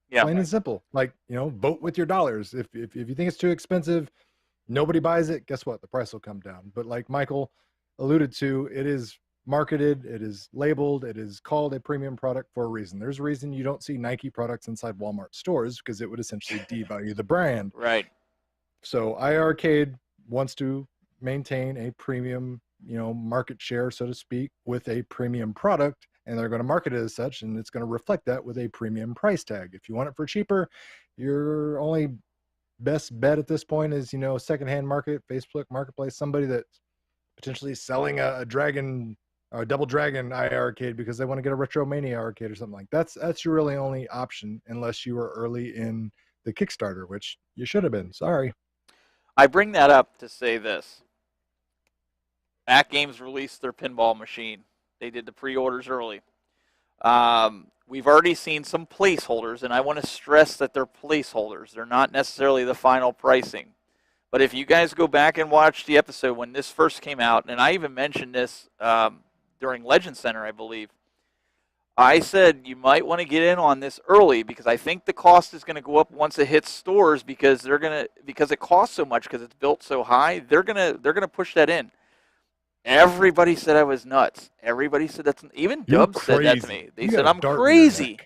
Yeah. Plain and simple. Like, vote with your dollars. If you think it's too expensive, nobody buys it, guess what? The price will come down. But like Michael alluded to, it is marketed, it is labeled, it is called a premium product for a reason. There's a reason you don't see Nike products inside Walmart stores, because it would essentially devalue the brand. Right. So iArcade wants to maintain a premium, market share, so to speak, with a premium product, and they're going to market it as such, and it's going to reflect that with a premium price tag. If you want it for cheaper, your only best bet at this point is, secondhand market, Facebook Marketplace, somebody that's potentially selling a Dragon Double Dragon arcade because they want to get a Retro Mania arcade or something like that. That's your really only option unless you were early in the Kickstarter, which you should have been. Sorry. I bring that up to say this. ATGames released their pinball machine. They did the pre-orders early. We've already seen some placeholders, and I want to stress that they're placeholders. They're not necessarily the final pricing. But if you guys go back and watch the episode when this first came out, and I even mentioned this during Legend Center, I believe, I said you might want to get in on this early because I think the cost is going to go up once it hits stores because it costs so much because it's built so high. They're gonna push that in. Everybody said I was nuts. Everybody said that's even Dub said that to me. They said I'm crazy.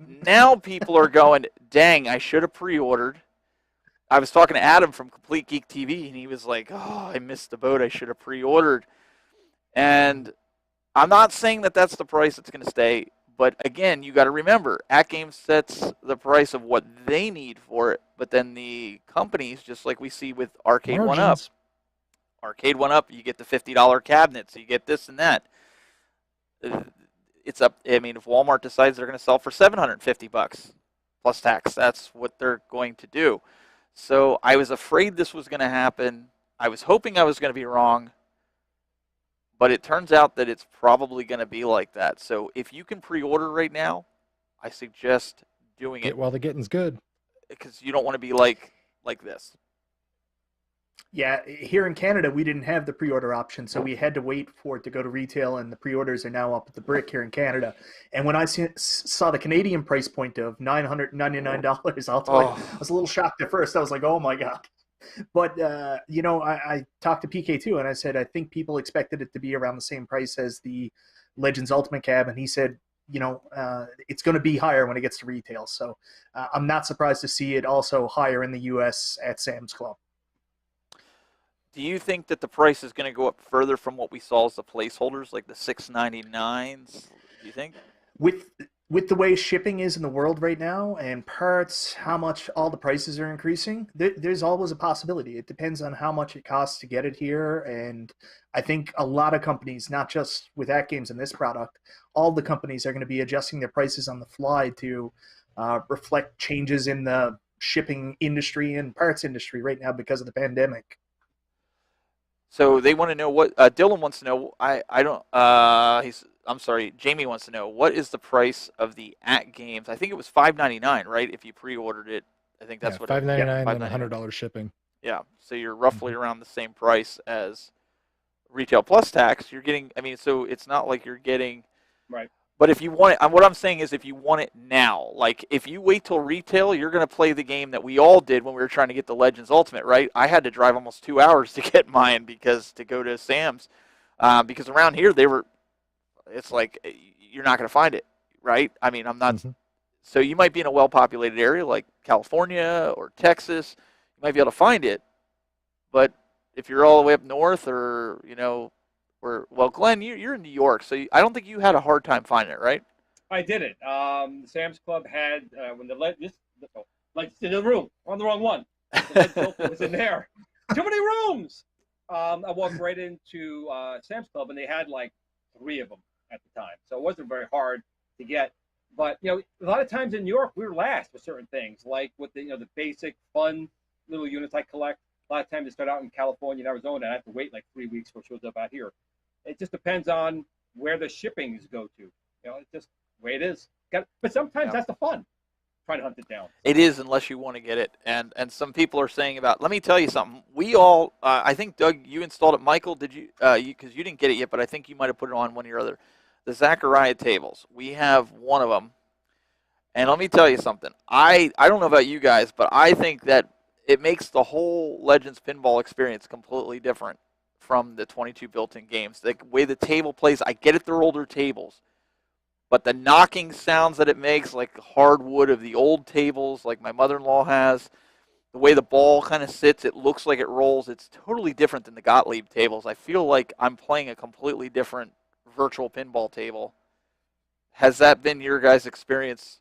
Now people are going, dang, I should have pre-ordered. I was talking to Adam from Complete Geek TV, and he was like, oh, I missed the boat. I should have pre-ordered. And I'm not saying that that's the price that's going to stay, but again, you got to remember, ATGames sets the price of what they need for it, but then the companies, just like we see with Arcade Margins. 1UP, Arcade 1UP, you get the $50 cabinets, you get this and that. It's up. I mean, if Walmart decides they're going to sell for $750 plus tax, that's what they're going to do. So I was afraid this was going to happen. I was hoping I was going to be wrong. But it turns out that it's probably going to be like that. So if you can pre-order right now, I suggest doing it. While the getting's good. Because you don't want to be like this. Yeah, here in Canada, we didn't have the pre-order option, so we had to wait for it to go to retail, and the pre-orders are now up at the brick here in Canada. And when I saw the Canadian price point of $999, I'll tell you, I was a little shocked at first. I was like, oh my God. But, I talked to PK too, and I said, I think people expected it to be around the same price as the Legends Ultimate Cab, and he said, it's going to be higher when it gets to retail. So I'm not surprised to see it also higher in the U.S. at Sam's Club. Do you think that the price is going to go up further from what we saw as the placeholders, like the $6.99s? Do you think? With the way shipping is in the world right now and parts, how much all the prices are increasing, there's always a possibility. It depends on how much it costs to get it here. And I think a lot of companies, not just with ATGames and this product, all the companies are going to be adjusting their prices on the fly to reflect changes in the shipping industry and parts industry right now because of the pandemic. So they want to know what Dylan wants to know. I'm sorry. Jamie wants to know what is the price of the ATGames. I think it was $5.99, right? If you pre-ordered it, I think that's what $5.99 and $100 shipping. Yeah, so you're roughly around the same price as retail plus tax. You're getting. I mean, so it's not like you're getting. Right. But if you want it, what I'm saying is if you want it now, like if you wait till retail, you're going to play the game that we all did when we were trying to get the Legends Ultimate, right? I had to drive almost 2 hours to get mine to go to Sam's because around here it's like you're not going to find it, right? I mean, I'm not. Mm-hmm. So you might be in a well-populated area like California or Texas. You might be able to find it. But if you're all the way up north or, Glenn, you're in New York, so I don't think you had a hard time finding it, right? I did it. The Sam's Club had, when like in the room, on the wrong one. The was in there. Too many rooms. I walked right into Sam's Club, and they had like 3 of them at the time. So it wasn't very hard to get. But, a lot of times in New York, we were last with certain things, like with the, the basic fun little units I collect. A lot of times they start out in California and Arizona, and I have to wait like 3 weeks before it shows up out here. It just depends on where the shippings go to. It's just the way it is. But sometimes that's the fun, trying to hunt it down. It is, unless you want to get it. And some people are saying about, let me tell you something. We all, I think, Doug, you installed it. Michael, did you? Because you didn't get it yet, but I think you might have put it on one of your other. The Zachariah tables. We have one of them. And let me tell you something. I don't know about you guys, but I think that it makes the whole Legends pinball experience completely different from the 22 built-in games. The way the table plays, I get it, they're older tables. But the knocking sounds that it makes, like hardwood of the old tables, like my mother-in-law has, the way the ball kind of sits, it looks like it rolls. It's totally different than the Gottlieb tables. I feel like I'm playing a completely different virtual pinball table. Has that been your guys' experience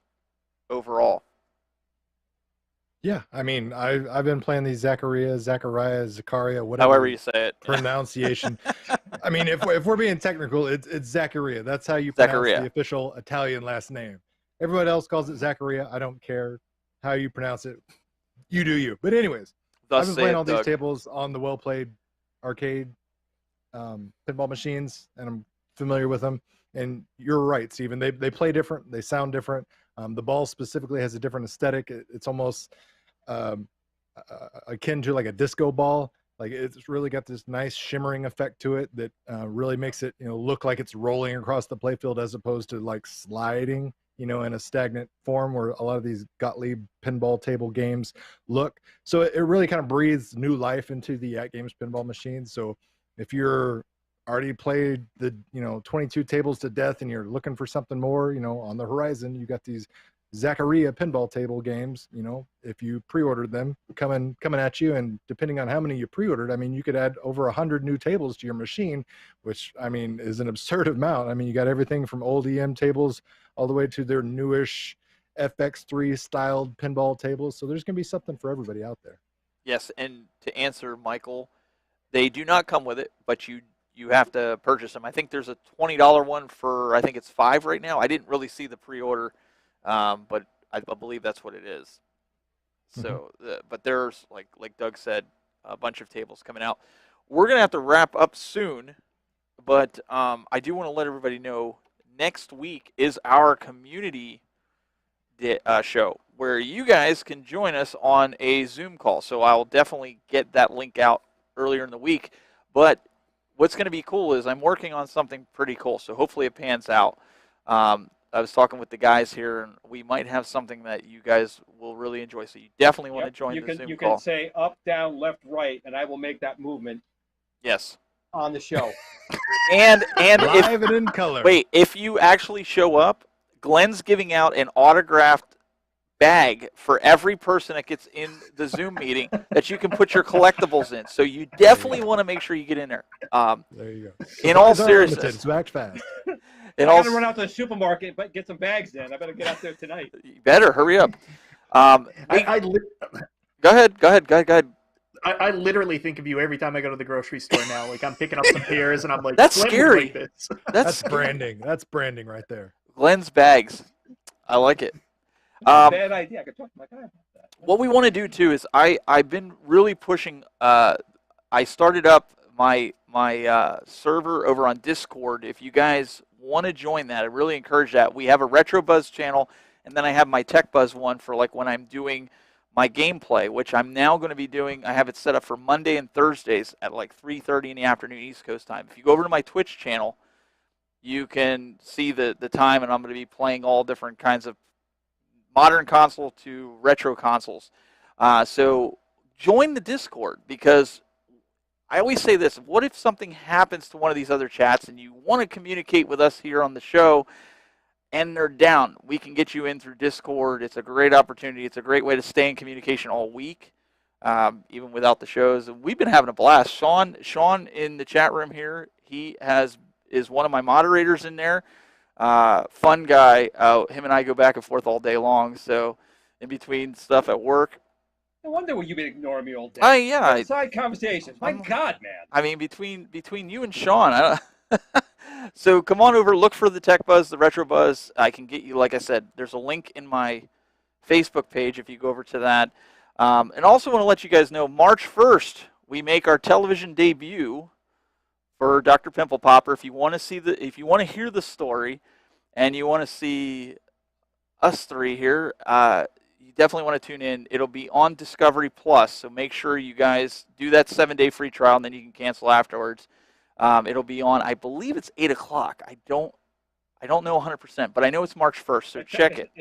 overall? Yeah, I mean, I've been playing these Zachariah, whatever However you say it. pronunciation. I mean, if we're being technical, it's Zachariah. That's how you pronounce Zachariah. the official Italian last name. Everyone else calls it Zachariah. I don't care how you pronounce it. You do you. But anyways, Thus I've been playing all saith these Doug. tables on the well-played arcade pinball machines, and I'm familiar with them. And you're right, Stephen. They play different. They sound different. The ball specifically has a different aesthetic. It's almost akin to like a disco ball. Like it's really got this nice shimmering effect to it that really makes it, look like it's rolling across the playfield as opposed to like sliding, in a stagnant form where a lot of these Gottlieb pinball table games look. So it really kind of breathes new life into the ATGames pinball machines. So if you're already played the 22 tables to death and you're looking for something more, on the horizon, you got these Zachariah pinball table games. If you pre-ordered them, coming at you, and depending on how many you pre-ordered, I mean, you could add over 100 new tables to your machine, which I mean is an absurd amount. I mean, you got everything from old EM tables all the way to their newish FX3 styled pinball tables. So there's gonna be something for everybody out there. Yes, and to answer Michael, they do not come with it, but you have to purchase them. I think there's a $20 one for, I think it's $5 right now. I didn't really see the pre-order, but I believe that's what it is. So, but there's like Doug said, a bunch of tables coming out. We're gonna have to wrap up soon, but I do want to let everybody know next week is our community show where you guys can join us on a Zoom call. So I'll definitely get that link out earlier in the week. But what's going to be cool is I'm working on something pretty cool. So hopefully it pans out. I was talking with the guys here, and we might have something that you guys will really enjoy. So you definitely want to join the Zoom call. You can say up, down, left, right, and I will make that movement. Yes. On the show. and live and in color. Wait, if you actually show up, Glenn's giving out an autographed bag for every person that gets in the Zoom meeting that you can put your collectibles in. So you definitely want to make sure you get in there. There you go. In all seriousness, so act fast. I gotta run out to the supermarket but get some bags in. I better get out there tonight. You better hurry up. Go ahead. I literally think of you every time I go to the grocery store now. Like I'm picking up some pears and I'm like, that's Glenn scary. Like this. That's branding. That's branding right there. Glenn's bags. I like it. Bad idea. I could talk to my guy about that. What we want to do too is I've been really pushing. I started up my server over on Discord. If you guys want to join that, I really encourage that. We have a Retro Buzz channel, and then I have my Tech Buzz one for like when I'm doing my gameplay, which I'm now going to be doing. I have it set up for Monday and Thursdays at like 3:30 in the afternoon East Coast time. If you go over to my Twitch channel, you can see the time, and I'm going to be playing all different kinds of modern console to retro consoles. So join the Discord, because I always say this: what if something happens to one of these other chats and you want to communicate with us here on the show and they're down? We can get you in through Discord. It's a great opportunity. It's a great way to stay in communication all week, even without the shows. And we've been having a blast. Sean in the chat room here, he is one of my moderators in there. Fun guy. Him and I go back and forth all day long. So in between stuff at work. No wonder you've been ignoring me all day. Side conversations. My God, man. I mean, between you and Sean, so come on over, look for the Tech Buzz, the Retro Buzz. I can get you, like I said, there's a link in my Facebook page if you go over to that. And also want to let you guys know, March 1st, we make our television debut for Dr. Pimple Popper. If you want to hear the story and you want to see us three here, you definitely want to tune in. It'll be on Discovery Plus, so make sure you guys do that 7-day free trial, and then you can cancel afterwards. It'll be on, I believe it's 8 o'clock. I don't know 100%, but I know it's March 1st, so check it.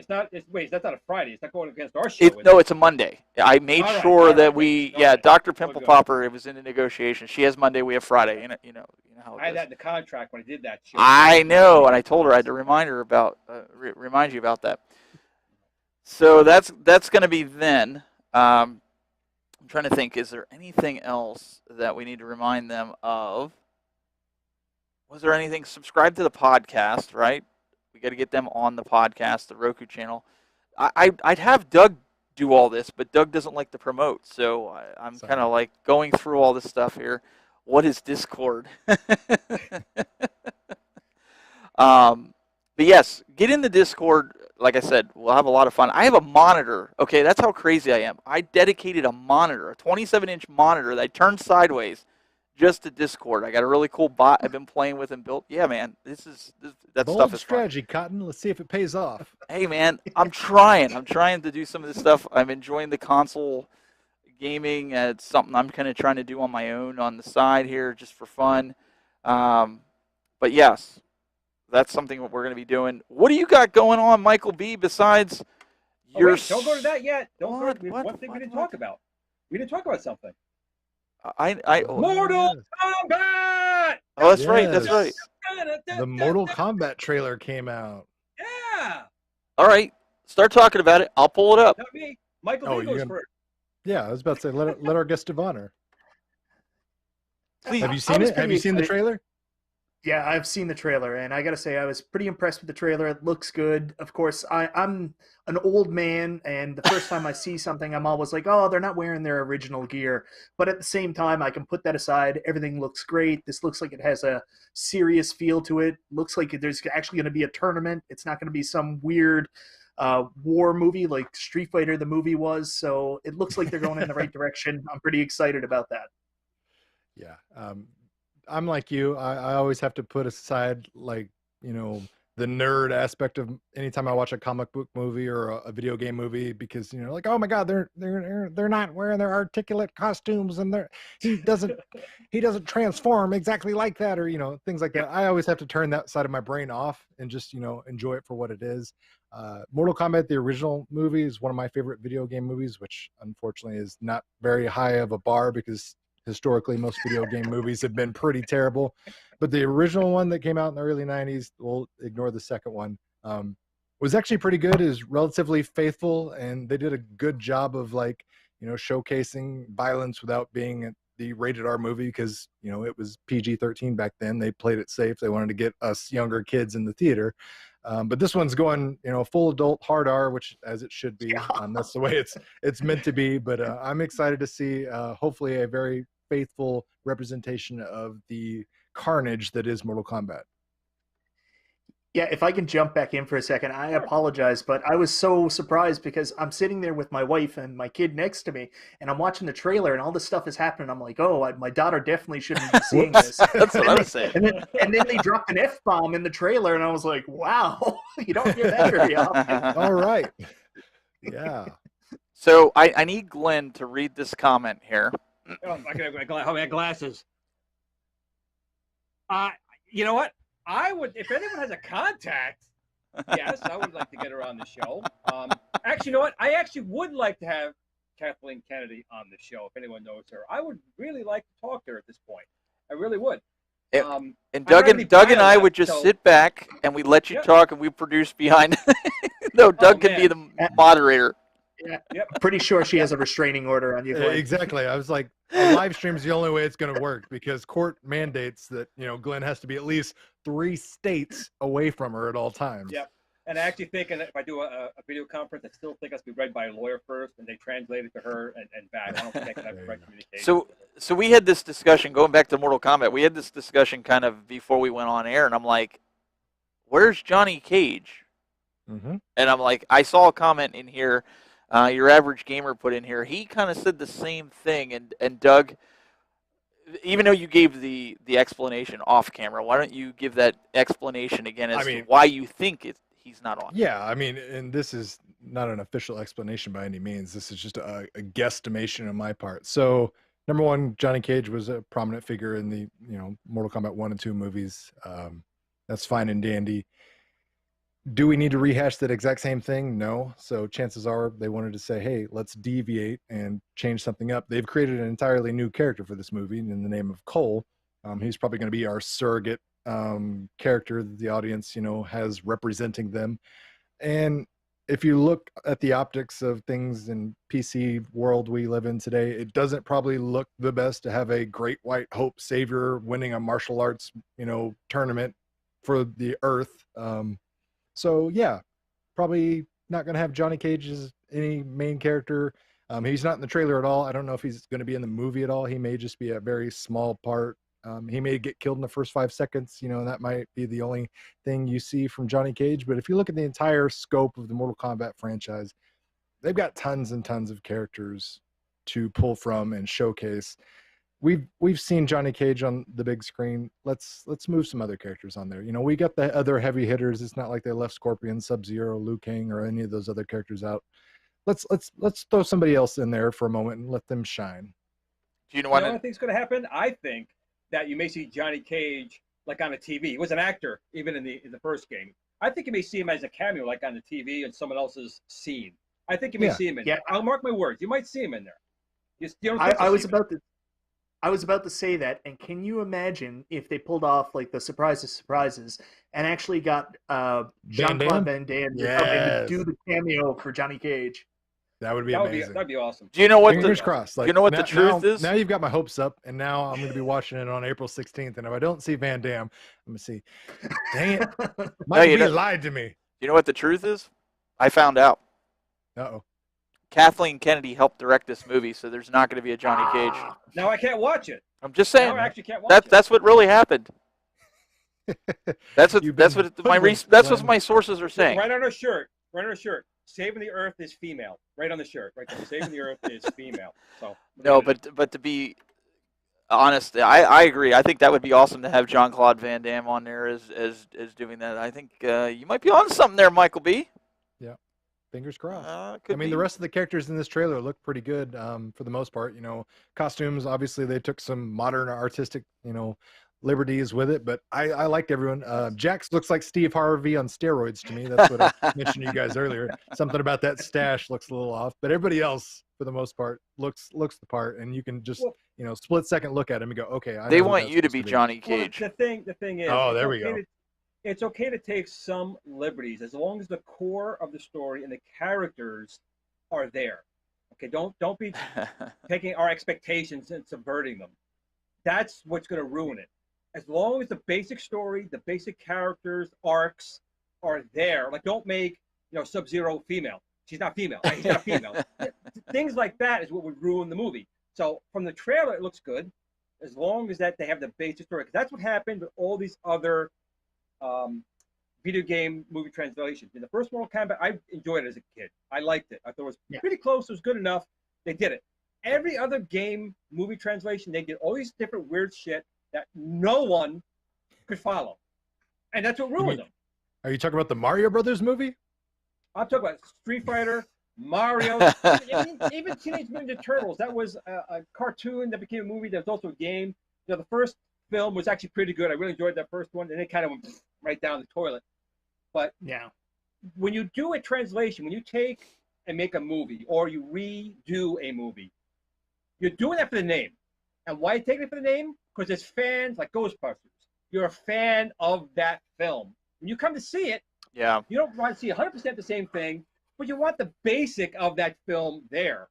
Wait, that's not a Friday. It's not going against our show. No, it's a Monday. I made sure that Dr. Pimple Popper, it was in the negotiation. She has Monday, we have Friday. You know how it I had goes. that in the contract when I did that show. I know, and I told her I had to remind you about that. So that's going to be then. I'm trying to think, is there anything else that we need to remind them of? Was there anything? Subscribe to the podcast, right? We got to get them on the podcast, the Roku channel. I'd have Doug do all this, but Doug doesn't like to promote, so I'm Sorry. kind of like going through all this stuff here. What is Discord? But yes, get in the Discord. Like I said, we'll have a lot of fun. I have a monitor. Okay, that's how crazy I am. I dedicated a monitor, a 27-inch monitor that I turned sideways just to Discord. I got a really cool bot I've been playing with and built. Yeah, man, that Bold stuff is strategy, Cotton. Let's see if it pays off. fun. Hey, man, I'm trying. I'm trying to do some of this stuff. I'm enjoying the console gaming. It's something I'm kind of trying to do on my own on the side here, just for fun. But yes, that's something that we're going to be doing. What do you got going on, Michael B, besides your... Wait, don't go to that yet. Don't What? go. What? One thing we What? didn't What? talk about. We didn't talk about something. Oh, Mortal Kombat! that's right. That's right. The Mortal Kombat trailer came out. Yeah! All right. Start talking about it. I'll pull it up. Not me. Michael Oh, B you're goes gonna- first. Yeah, I was about to say, let our guest of honor. Please. Have you I seen was it? Have pretty you seen the excited. trailer? Yeah, I've seen the trailer, and I gotta say, I was pretty impressed with the trailer. It looks good. Of course, I'm an old man, and the first time I see something, I'm always like, oh, they're not wearing their original gear. But at the same time, I can put that aside. Everything looks great. This looks like it has a serious feel to it. Looks like there's actually going to be a tournament. It's not going to be some weird war movie like Street Fighter the movie was. So it looks like they're going in the right direction. I'm pretty excited about that. Yeah. I'm like you. I always have to put aside, like, the nerd aspect of anytime I watch a comic book movie or a video game movie, because like, oh my God, they're not wearing their articulate costumes, and he doesn't transform exactly like that, or things like that. I always have to turn that side of my brain off and just enjoy it for what it is. Mortal Kombat, the original movie, is one of my favorite video game movies, which unfortunately is not very high of a bar because historically most video game movies have been pretty terrible. But the original one that came out in the early 90s, we'll ignore the second one, was actually pretty good. Is relatively faithful, and they did a good job of showcasing violence without being the rated R movie, because it was PG-13 back then. They played it safe. They wanted to get us younger kids in the theater. But this one's going, full adult hard R, which as it should be. That's the way it's meant to be. But I'm excited to see hopefully a very faithful representation of the carnage that is Mortal Kombat. Yeah, if I can jump back in for a second, I apologize, but I was so surprised because I'm sitting there with my wife and my kid next to me, and I'm watching the trailer, and all this stuff is happening. I'm like, oh, my daughter definitely shouldn't be seeing this. That's what I was saying. And then they dropped an F-bomb in the trailer, and I was like, wow, you don't hear that very often. All right. Yeah. So I need Glenn to read this comment here. Oh, I gotta have glasses. You know what? I would, if anyone has a contact, yes, I would like to get her on the show. Actually, you know what? I actually would like to have Kathleen Kennedy on the show if anyone knows her. I would really like to talk to her at this point. I really would. And Doug and I would just sit back and we let you talk, and we produce behind. No, Doug can be the moderator. Yeah, pretty sure she has a restraining order on you, Glenn. Exactly. I was like, a live stream is the only way it's going to work, because court mandates that Glenn has to be at least 3 states away from her at all times. Yep. And I actually think, if I do a video conference, I still think it has to be read by a lawyer first, and they translate it to her and back. I don't think I can have direct communication. So we had this discussion, going back to Mortal Kombat, we had this discussion kind of before we went on air, and I'm like, where's Johnny Cage? Mm-hmm. And I'm like, I saw a comment in here, your average gamer put in here. He kind of said the same thing, and Doug, even though you gave the explanation off camera, why don't you give that explanation again as to why you think he's not on? Yeah, and this is not an official explanation by any means. This is just a guesstimation on my part. So, number one, Johnny Cage was a prominent figure in the Mortal Kombat 1 and 2 movies. That's fine and dandy. Do we need to rehash that exact same thing? No. So chances are they wanted to say, hey, let's deviate and change something up. They've created an entirely new character for this movie in the name of Cole. He's probably going to be our surrogate character that the audience, has representing them. And if you look at the optics of things in PC world we live in today, it doesn't probably look the best to have a great white hope savior winning a martial arts, tournament for the earth. So yeah, probably not going to have Johnny Cage any main character. He's not in the trailer at all. I don't know if he's going to be in the movie at all. He may just be a very small part. He may get killed in the first 5 seconds, and that might be the only thing you see from Johnny Cage. But if you look at the entire scope of the Mortal Kombat franchise, they've got tons and tons of characters to pull from and showcase. We've seen Johnny Cage on the big screen. Let's move some other characters on there. We got the other heavy hitters. It's not like they left Scorpion, Sub-Zero, Liu Kang, or any of those other characters out. Let's throw somebody else in there for a moment and let them shine. Do you know what I think is going to happen? I think that you may see Johnny Cage like on a TV. He was an actor even in the first game. I think you may see him as a cameo, like on the TV in someone else's scene. I think you may see him in there. I'll mark my words. You might see him in there. You don't I was about to say that, and can you imagine if they pulled off like the surprises and actually got Jean-Claude Van Damme to do the cameo for Johnny Cage? That would be amazing. That'd be awesome. Do you know what Fingers crossed. you know what the truth is? Now you've got my hopes up, and now I'm going to be watching it on April 16th. And if I don't see Van Damme, I'm going to see. Dang it! Mike lied to me. You know what the truth is? I found out. Uh-oh. Kathleen Kennedy helped direct this movie, so there's not going to be a Johnny Cage. Now I can't watch it. I'm just saying. Now I actually can't watch it. That's what really happened. That's what my sources are saying. Right on her shirt. Saving the Earth is female. Right on the shirt. Right there. Saving the Earth is female. So no, but to be honest, I agree. I think that would be awesome to have Jean-Claude Van Damme on there as doing that. I think you might be on something there, Michael B. Yeah. Fingers crossed. The rest of the characters in this trailer look pretty good for the most part. Costumes, obviously, they took some modern artistic, liberties with it, but I liked everyone. Jax looks like Steve Harvey on steroids to me. That's what I mentioned to you guys earlier. Something about that stash looks a little off, but everybody else, for the most part, looks the part, and you can just split second look at him and go, okay. They want you to be Johnny Cage. Well, the thing is, there we go. It's okay to take some liberties as long as the core of the story and the characters are there. Okay, don't be taking our expectations and subverting them. That's what's going to ruin it. As long as the basic story, the basic characters, arcs are there. Like, don't make Sub-Zero female. She's not female. He's not female. Things like that is what would ruin the movie. So from the trailer, it looks good, as long as that they have the basic story. Because that's what happened with all these other video game movie translations. In the first Mortal Kombat, I enjoyed it as a kid. I liked it. I thought it was pretty close. It was good enough. They did it. Every other game movie translation, they did all these different weird shit that no one could follow. And that's what ruined them. Are you talking about the Mario Brothers movie? I'm talking about Street Fighter, Mario, even Teenage Mutant Ninja Turtles. That was a cartoon that became a movie. That was also a game. The first film was actually pretty good. I really enjoyed that first one, and it kind of went right down the toilet. But when you do a translation, when you take and make a movie, or you redo a movie, you're doing that for the name. And why are you taking it for the name? Because as fans, like Ghostbusters, you're a fan of that film. When you come to see it, you don't want to see 100% the same thing, but you want the basic of that film there.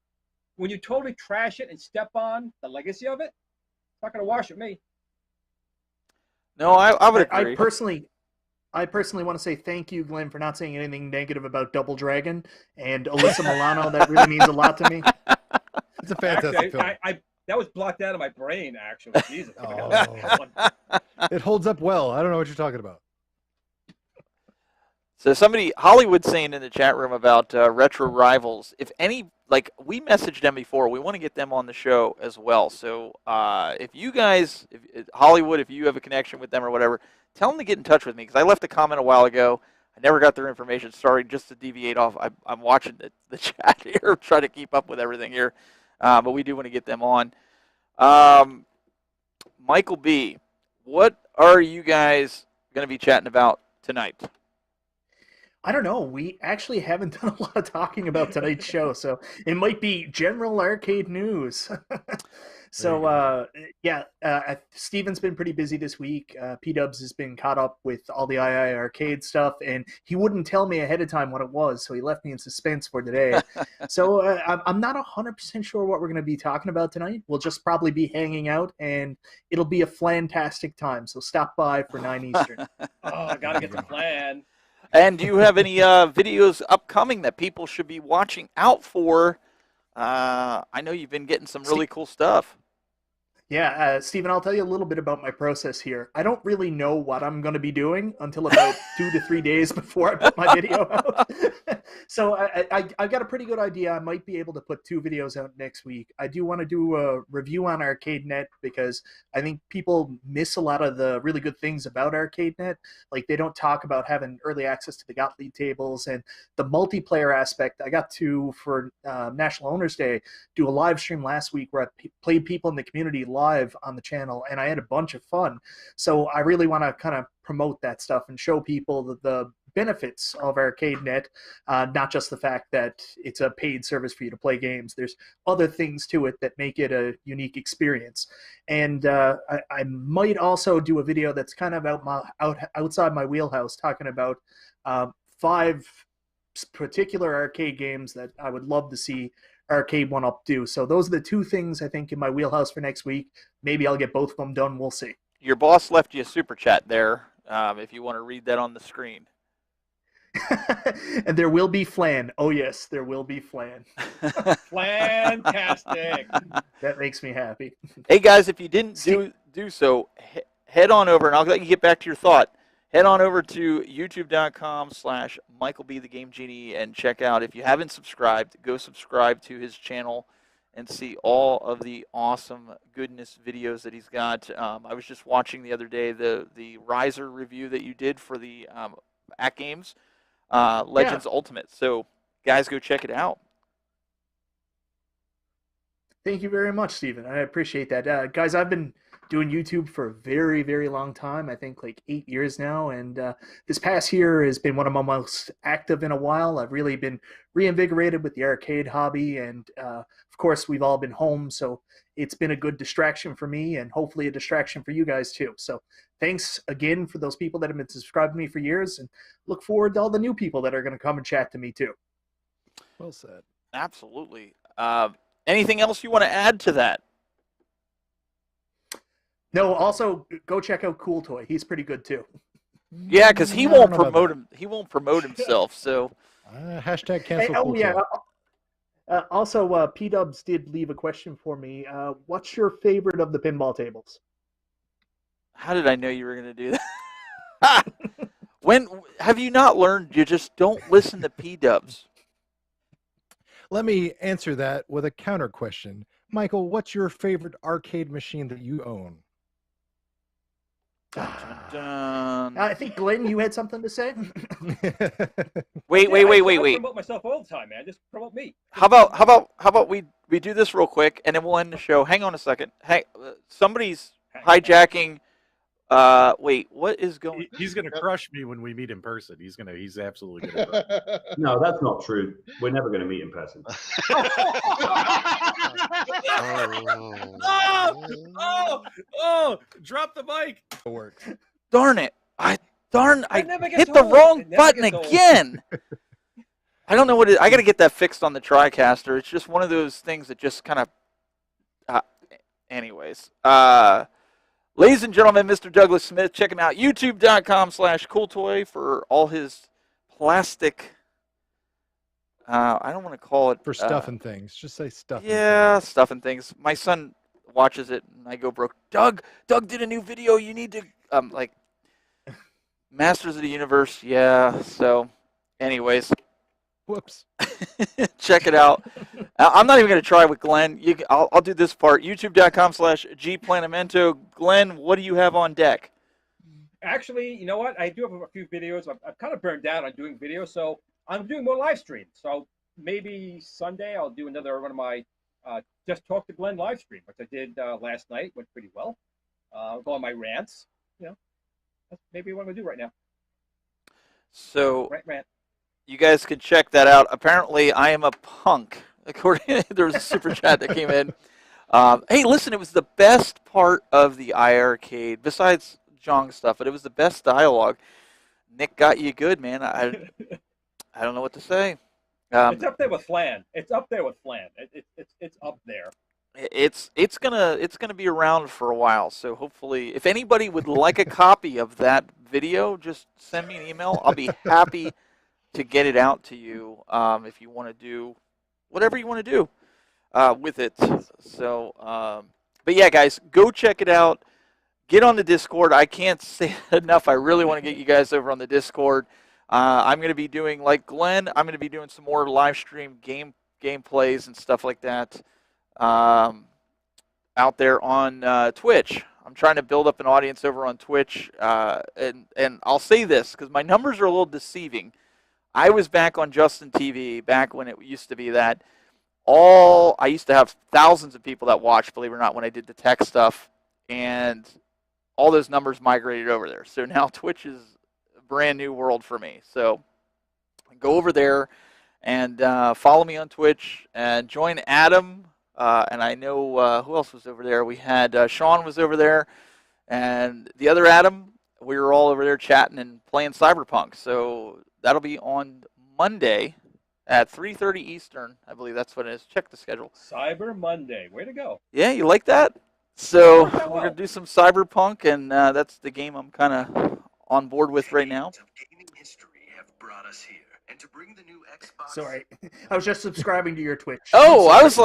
When you totally trash it and step on the legacy of it, it's not going to wash with me. No, I would agree. I personally want to say thank you, Glenn, for not saying anything negative about Double Dragon and Alyssa Milano. That really means a lot to me. It's a fantastic film. That was blocked out of my brain, actually. Jesus. It holds up well. I don't know what you're talking about. So Hollywood's saying in the chat room about Retro Rivals. If any, we messaged them before. We want to get them on the show as well. So if you guys, Hollywood, if you have a connection with them or whatever, tell them to get in touch with me, because I left a comment a while ago. I never got their information. Sorry, just to deviate off. I'm watching the chat here, trying to keep up with everything here. But we do want to get them on. Michael B., what are you guys going to be chatting about tonight? I don't know. We actually haven't done a lot of talking about tonight's show, so it might be general arcade news. So, Steven's been pretty busy this week. P-Dubs has been caught up with all the II arcade stuff, and he wouldn't tell me ahead of time what it was, so he left me in suspense for today. So I'm not 100% sure what we're going to be talking about tonight. We'll just probably be hanging out, and it'll be a flantastic time, so stop by for 9 Eastern. I got to get the plan. And do you have any videos upcoming that people should be watching out for? I know you've been getting some really cool stuff. Yeah, Stephen, I'll tell you a little bit about my process here. I don't really know what I'm going to be doing until about 2 to 3 days before I put my video out. So I've got a pretty good idea. I might be able to put 2 videos out next week. I do want to do a review on ArcadeNet because I think people miss a lot of the really good things about ArcadeNet. Like, they don't talk about having early access to the Gottlieb tables and the multiplayer aspect. I got to, for National Owners Day, do a live stream last week where I played people in the community live on the channel, and I had a bunch of fun. So I really want to kind of promote that stuff and show people the benefits of ArcadeNet, not just the fact that it's a paid service for you to play games. There's other things to it that make it a unique experience. And I might also do a video that's kind of outside my wheelhouse, talking about 5 particular arcade games that I would love to see Arcade 1-Up do. So those are the 2 things I think in my wheelhouse for next week. Maybe I'll get both of them done. We'll see. Your boss left you a super chat there, if you want to read that on the screen. And there will be flan. Oh yes, there will be flan. Fantastic. That makes me happy. Hey guys, if you didn't do so, head on over, and I'll let you get back to your thought. Head on over to youtube.com/MichaelBTheGameGenie and check out. If you haven't subscribed, go subscribe to his channel and see all of the awesome goodness videos that he's got. I was just watching the other day the Riser review that you did for the ATGames Legends Ultimate. So guys, go check it out. Thank you very much, Stephen. I appreciate that. Guys, I've been doing YouTube for a very, very long time. I think like 8 years now. And this past year has been one of my most active in a while. I've really been reinvigorated with the arcade hobby. And of course, we've all been home. So it's been a good distraction for me and hopefully a distraction for you guys too. So thanks again for those people that have been subscribed to me for years, and look forward to all the new people that are going to come and chat to me too. Well said. Absolutely. Anything else you want to add to that? No, also go check out Cool Toy. He's pretty good too. Yeah, because he won't promote him. He won't promote himself. So hashtag cancel. Hey, Cool yeah. Toy. Also, P-Dubs did leave a question for me. What's your favorite of the pinball tables? How did I know you were going to do that? When have you not learned? You just don't listen to P-Dubs. Let me answer that with a counter question. Michael, what's your favorite arcade machine that you own? I think, Glenn, you had something to say? Wait. I promote myself all the time, man. Just promote me. How about we do this real quick and then we'll end the show. Hang on a second. Hey, somebody's hijacking. Wait, what is going? He's gonna crush me when we meet in person. He's absolutely gonna crush me. No, that's not true. We're never going to meet in person. Oh! Drop the mic. It works. Darn it! I never gets hit the old. wrong It never button gets old. again. I don't know what it. I got to get that fixed on the TriCaster. It's just one of those things that just kind of. Anyways, ladies and gentlemen, Mr. Douglas Smith, check him out. YouTube.com/CoolToy for all his plastic. I don't want to call it For stuff and things. Just say stuff. Yeah, stuff and things. My son watches it, and I go broke. Doug did a new video. You need to like Masters of the Universe. Yeah. So, anyways, Whoops. check it out. I'm not even going to try with Glenn. I'll do this part. YouTube.com/GPlanamento. Glenn, what do you have on deck? Actually, you know what? I do have a few videos. I've kind of burned out on doing videos, so I'm doing more live streams. So maybe Sunday I'll do another one of my Just Talk to Glenn live stream, which I did last night. Went pretty well. Go on my rants. You know, that's maybe what I'm going to do right now. So Rant. you guys can check that out. Apparently, I am a punk. According there was a super chat that came in. Hey, listen, it was the best part of the iArcade, besides Jong stuff, but it was the best dialogue. Nick got you good, man. I don't know what to say. It's up there with Flan. It's up there with Flan. It's up there. it's gonna be around for a while. So hopefully, if anybody would like a copy of that video, just send me an email. I'll be happy to get it out to you if you want to do whatever you want to do with it. So, but yeah, guys, go check it out. Get on the Discord. I can't say enough. I really want to get you guys over on the Discord. I'm going to be doing, like Glenn, I'm going to be doing some more live stream gameplays and stuff like that out there on Twitch. I'm trying to build up an audience over on Twitch. And I'll say this because my numbers are a little deceiving. I was back on Justin TV back when it used to be that I used to have thousands of people that watched, believe it or not, when I did the tech stuff. And all those numbers migrated over there. So now Twitch is a brand new world for me. So go over there and follow me on Twitch and join Adam. And I know who else was over there. We had Sean was over there. And the other Adam, we were all over there chatting and playing Cyberpunk. So that'll be on Monday at 3:30 Eastern. I believe that's what it is. Check the schedule. Cyber Monday. Way to go. Yeah, you like that? So we're going to do some Cyberpunk, and that's the game I'm kind of on board with right now. Sorry, I was just subscribing to your Twitch. Oh, I was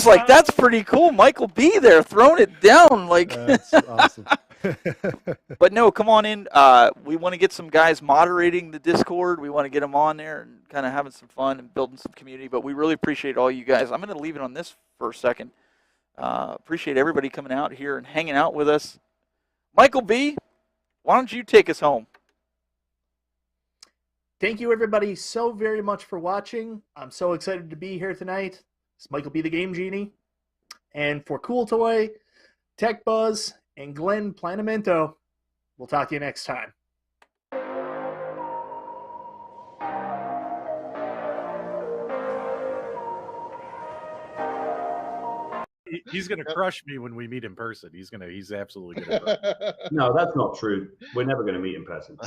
like, that's pretty cool. Michael B. there throwing it down like. That's awesome. But no, come on in. We want to get some guys moderating the Discord. We want to get them on there and kind of having some fun and building some community. But we really appreciate all you guys. I'm going to leave it on this for a second. Appreciate everybody coming out here and hanging out with us. Michael B., why don't you take us home? Thank you, everybody, so very much for watching. I'm so excited to be here tonight. It's Michael B. the Game Genie. And for Cool Toy, Tech Buzz, and Glenn Planamento, we'll talk to you next time. He's going to crush me when we meet in person. He's absolutely going to. No, that's not true. We're never going to meet in person.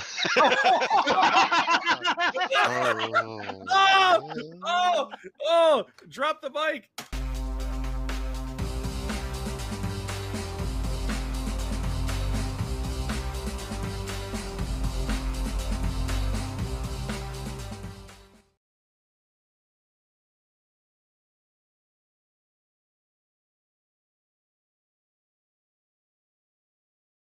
Oh, drop the mic.